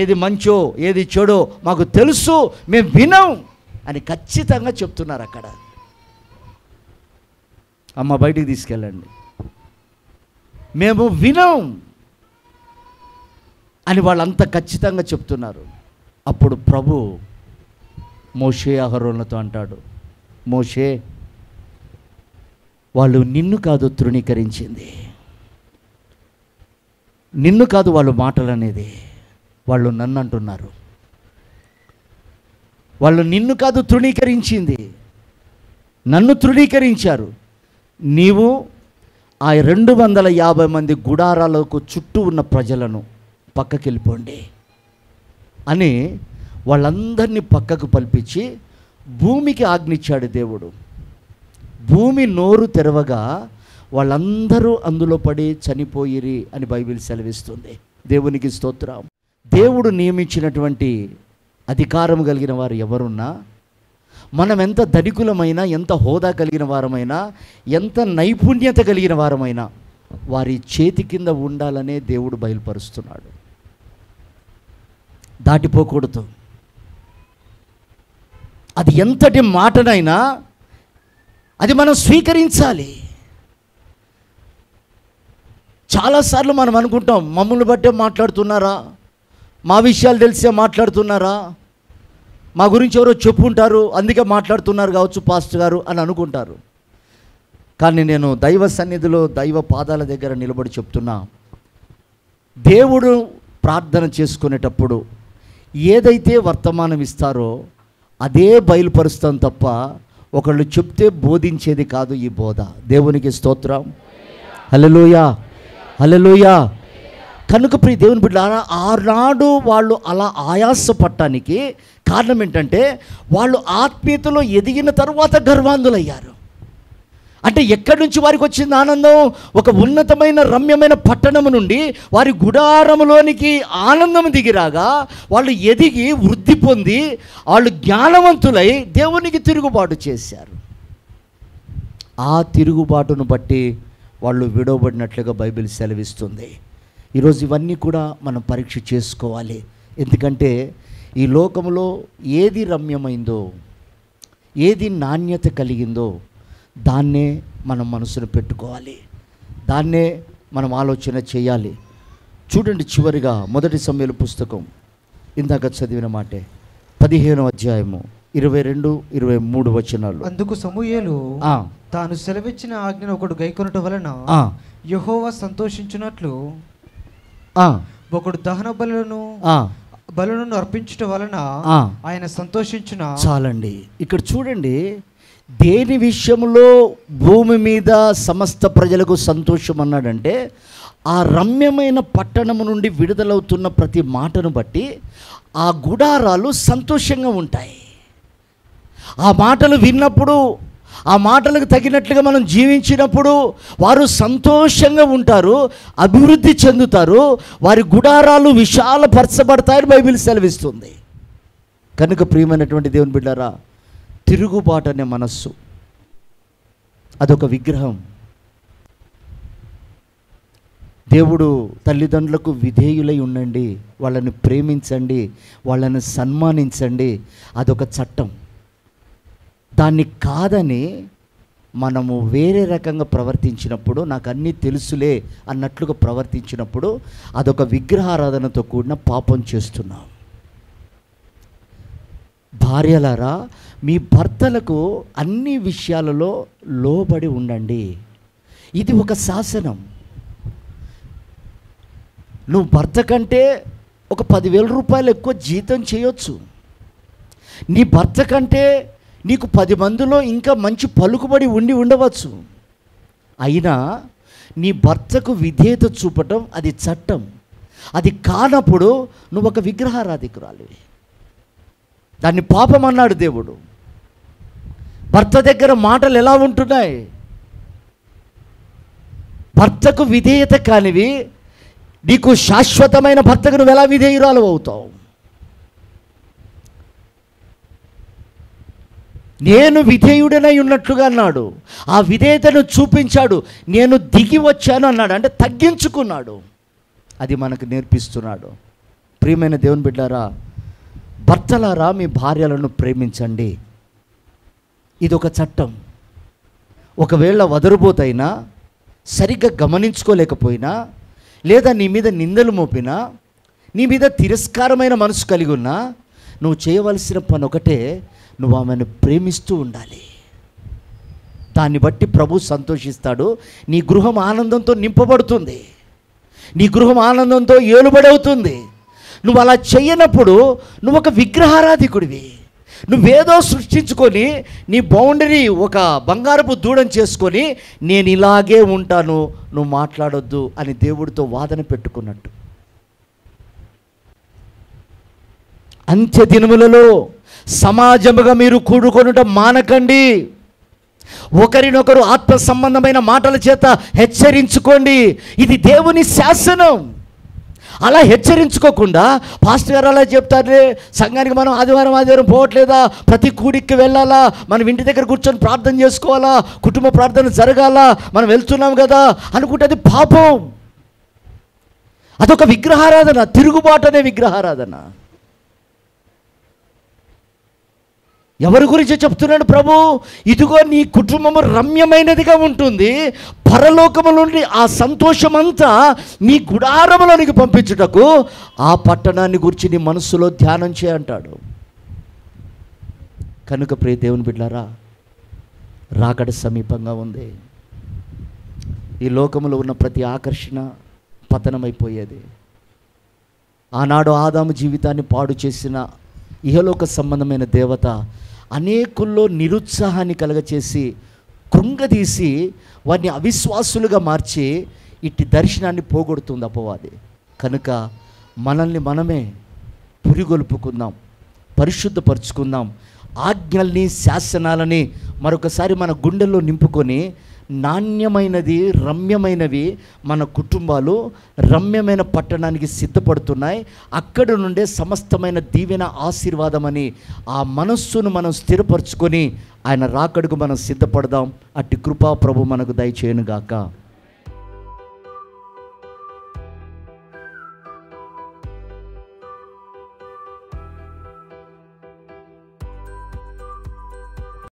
ఏది మంచో ఏది చెడో మాకు తెలుసు, మేము వినం అని ఖచ్చితంగా చెప్తున్నారు. అక్కడ అమ్మ బయటికి తీసుకెళ్ళండి, మేము వినం అని వాళ్ళంతా ఖచ్చితంగా చెప్తున్నారు. అప్పుడు ప్రభు మోషే అహరోనులతో అంటాడు, మోషే, వాళ్ళు నిన్ను కాదు తృణీకరించింది, నిన్ను కాదు వాళ్ళు మాటలు అనేది, వాళ్ళు నన్ను అంటున్నారు. వాళ్ళు నిన్ను కాదు తృణీకరించింది, నన్ను తృణీకరించారు. నీవు ఆ 250 మంది గుడారాలకు చుట్టూ ఉన్న ప్రజలను పక్కకి వెళ్ళిపోండి అని వాళ్ళందరినీ పక్కకు పల్పించి భూమికి ఆజ్ఞించాడు దేవుడు. భూమి నోరు తెరవగా వాళ్ళందరూ అందులో పడి చనిపోయిరి అని బైబిల్ సెలవిస్తుంది. దేవునికి స్తోత్రం. దేవుడు నియమించినటువంటి అధికారం కలిగిన వారు ఎవరున్నా, మనం ఎంత ధనికులమైనా, ఎంత హోదా కలిగిన వారమైనా, ఎంత నైపుణ్యత కలిగిన వారమైనా వారి చేతి కింద ఉండాలనే దేవుడు బయలుపరుస్తున్నాడు. దాటిపోకూడదు. అది ఎంతటి మాటనైనా అది మనం స్వీకరించాలి. చాలాసార్లు మనం అనుకుంటాం, మమ్మల్ని బట్టే మాట్లాడుతున్నారా, మా విషయాలు తెలిసే మాట్లాడుతున్నారా, మా గురించి ఎవరో చెప్పుంటారు అందుకే మాట్లాడుతున్నారు కావచ్చు పాస్టర్ గారు అని అనుకుంటారు. కానీ నేను దైవ సన్నిధిలో దైవ పాదాల దగ్గర నిలబడి చెప్తున్నా, దేవుడు ప్రార్థన చేసుకునేటప్పుడు ఏదైతే వర్తమానం ఇస్తారో అదే బయలుపరుస్తాం తప్ప ఒకళ్ళు చెప్తే బోధించేది కాదు ఈ బోధ. దేవునికి స్తోత్రం. హల్లెలూయా, హల్లెలూయా. కనుక ప్రియ దేవుని బిడ్డలారా, ఆనాడు వాళ్ళు అలా ఆయాసపడటానికి కారణం ఏంటంటే వాళ్ళు ఆత్మీయతలో ఎదిగిన తరువాత గర్వాంధులయ్యారు. అంటే ఎక్కడి నుంచి వారికి వచ్చింది ఆనందం? ఒక ఉన్నతమైన రమ్యమైన పట్టణము నుండి వారి గుడారములోనికి ఆనందం దిగిరాగా వాళ్ళు ఎదిగి వృద్ధి పొంది వాళ్ళు జ్ఞానవంతులై దేవునికి తిరుగుబాటు చేశారు. ఆ తిరుగుబాటును బట్టి వాళ్ళు విడవబడినట్లుగా బైబిల్ సెలవిస్తుంది. ఈరోజు ఇవన్నీ కూడా మనం పరీక్ష చేసుకోవాలి. ఎందుకంటే ఈ లోకంలో ఏది రమ్యమైందో, ఏది నాణ్యత కలిగిందో దాన్నే మనం మనసును పెట్టుకోవాలి, దాన్నే మనం ఆలోచన చేయాలి. చూడండి, చివరిగా 1 సమూయేలు పుస్తకం ఇందాక చదివిన మాటే 15వ అధ్యాయము 22-23 వచనాలు. అందుకు సమూయేలు తాను సెలవిచ్చిన ఆజ్ఞను ఒకడు గైకొనుట వలన యెహోవా సంతోషించున్నట్లు ఒకడు దహన బలులను అర్పించుట వలన ఆయన సంతోషించున. చాలండి. ఇక్కడ చూడండి, దేని విషయంలో భూమి మీద సమస్త ప్రజలకు సంతోషం అన్నాడంటే ఆ రమ్యమైన పట్టణము నుండి విడుదలవుతున్న ప్రతి మాటను బట్టి ఆ గుడారాలు సంతోషంగా ఉంటాయి. ఆ మాటలు విన్నప్పుడు, ఆ మాటలకు తగినట్లుగా మనం జీవించినప్పుడు వారు సంతోషంగా ఉంటారు, అభివృద్ధి చెందుతారు, వారి గుడారాలు విశాలపరచబడతాయని బైబిల్ సెలవిస్తుంది. కనుక ప్రియమైనటువంటి దేవుని బిడ్డారా, తిరుగుబాటు అనే మనస్సు అదొక విగ్రహం. దేవుడు తల్లిదండ్రులకు విధేయులై ఉండండి, వాళ్ళని ప్రేమించండి, వాళ్ళని సన్మానించండి, అదొక చట్టం. దాన్ని కాదని మనము వేరే రకంగా ప్రవర్తించినప్పుడు, నాకు అన్నీ తెలుసులే అన్నట్లుగా ప్రవర్తించినప్పుడు అదొక విగ్రహారాధనతో కూడిన పాపం చేస్తున్నాం. భార్యలారా, మీ భర్తలకు అన్ని విషయాలలో లోబడి ఉండండి. ఇది ఒక శాసనం. నువ్వు భర్త కంటే ఒక 10,000 రూపాయలు ఎక్కువ జీతం చేయొచ్చు. నీ భర్త కంటే నీకు 10 మందిలో ఇంకా మంచి పలుకుబడి ఉండవచ్చు. అయినా నీ భర్తకు విధేయత చూపటం అది చట్టం. అది కానప్పుడు నువ్వు ఒక విగ్రహారాధికురాలివి. దాన్ని పాపం అన్నాడు దేవుడు. భర్త దగ్గర మాటలు ఎలా ఉంటున్నాయి? భర్తకు విధేయత కానివి నీకు శాశ్వతమైన భర్తకు నువ్వు ఎలా విధేయురాలు అవుతావు? నేను విధేయుడనై ఉన్నట్లుగా అన్నాడు. ఆ విధేయతను చూపించాడు. నేను దిగి వచ్చాను అన్నాడు, అంటే తగ్గించుకున్నాడు. అది మనకు నేర్పిస్తున్నాడు. ప్రియమైన దేవుని బిడ్డారా, భర్తలారా, మీ భార్యలను ప్రేమించండి. ఇదొక చట్టం. ఒకవేళ వదరుబోతైనా, సరిగ్గా గమనించుకోలేకపోయినా, లేదా నీ మీద నిందలు మోపినా, నీ మీద తిరస్కారమైన మనసు కలిగి ఉన్నా, నువ్వు చేయవలసిన పని ఒకటే, నువ్వు ఆమెను ప్రేమిస్తూ ఉండాలి. దాన్ని బట్టి ప్రభు సంతోషిస్తాడు. నీ గృహం ఆనందంతో నింపబడుతుంది. నీ గృహం ఆనందంతో ఏలుబడవుతుంది. నువ్వు అలా చెయ్యనప్పుడు నువ్వు ఒక విగ్రహారాధికుడివి. నువ్వేదో సృష్టించుకొని నీ బౌండరీ ఒక బంగారపు దూడం చేసుకొని నేను ఇలాగే ఉంటాను, నువ్వు మాట్లాడొద్దు అని దేవుడితో వాదన పెట్టుకున్నట్టు. అంత్య దినములలో సమాజముగా మీరు కూడుకొనుట మానకండి. ఒకరినొకరు ఆత్మ సంబంధమైన మాటల చేత హెచ్చరించుకోండి. ఇది దేవుని శాసనం. అలా హెచ్చరించుకోకుండా పాస్టర్ గారు అలా చెప్తారే, సంఘానికి మనం ఆదివారం పోవట్లేదా, ప్రతి కూడికి వెళ్ళాలా, మనం ఇంటి దగ్గర కూర్చొని ప్రార్థన చేసుకోవాలా, కుటుంబ ప్రార్థన జరగాల, మనం వెళ్తున్నాం కదా అనుకుంటే అది పాపం. అదొక విగ్రహారాధన, తిరుగుబాటు అనే విగ్రహారాధన. ఎవరి గురించి చెప్తున్నాడు ప్రభు? ఇదిగో నీ కుటుంబము రమ్యమైనదిగా ఉంటుంది, పరలోకము నుండి ఆ సంతోషమంతా నీ గుడారములోనికి పంపించుటకు ఆ పట్టణాన్ని గురించి నీ మనస్సులో ధ్యానం చేయంటాడు. కనుక ప్రియ దేవుని బిడ్డలారా, రాకడ సమీపంగా ఉంది. ఈ లోకములో ఉన్న ప్రతి ఆకర్షణ పతనమైపోయేది. ఆనాడు ఆదాము జీవితాన్ని పాడు చేసిన ఇహలోక సంబంధమైన దేవత అనేకుల్లో నిరుత్సాహాన్ని కలగచేసి కృంగదీసి వారిని అవిశ్వాసులుగా మార్చి ఇట్టి దర్శనాన్ని పోగొడుతుంది అపవాది. కనుక మనల్ని మనమే పురిగొల్పుకుందాం, పరిశుద్ధపరుచుకుందాం. ఆజ్ఞల్ని శాసనాలని మరొకసారి మన గుండెల్లో నింపుకొని నాణ్యమైనది రమ్యమైనవి మన కుటుంబాలు రమ్యమైన పట్టణానికి సిద్ధపడుతున్నాయి. అక్కడి నుండే సమస్తమైన దీవెన ఆశీర్వాదమని ఆ మనస్సును మనం స్థిరపరచుకొని ఆయన రాకడకు మనం సిద్ధపడదాం. అట్టి కృపా ప్రభు మనకు దయచేయునుగాక.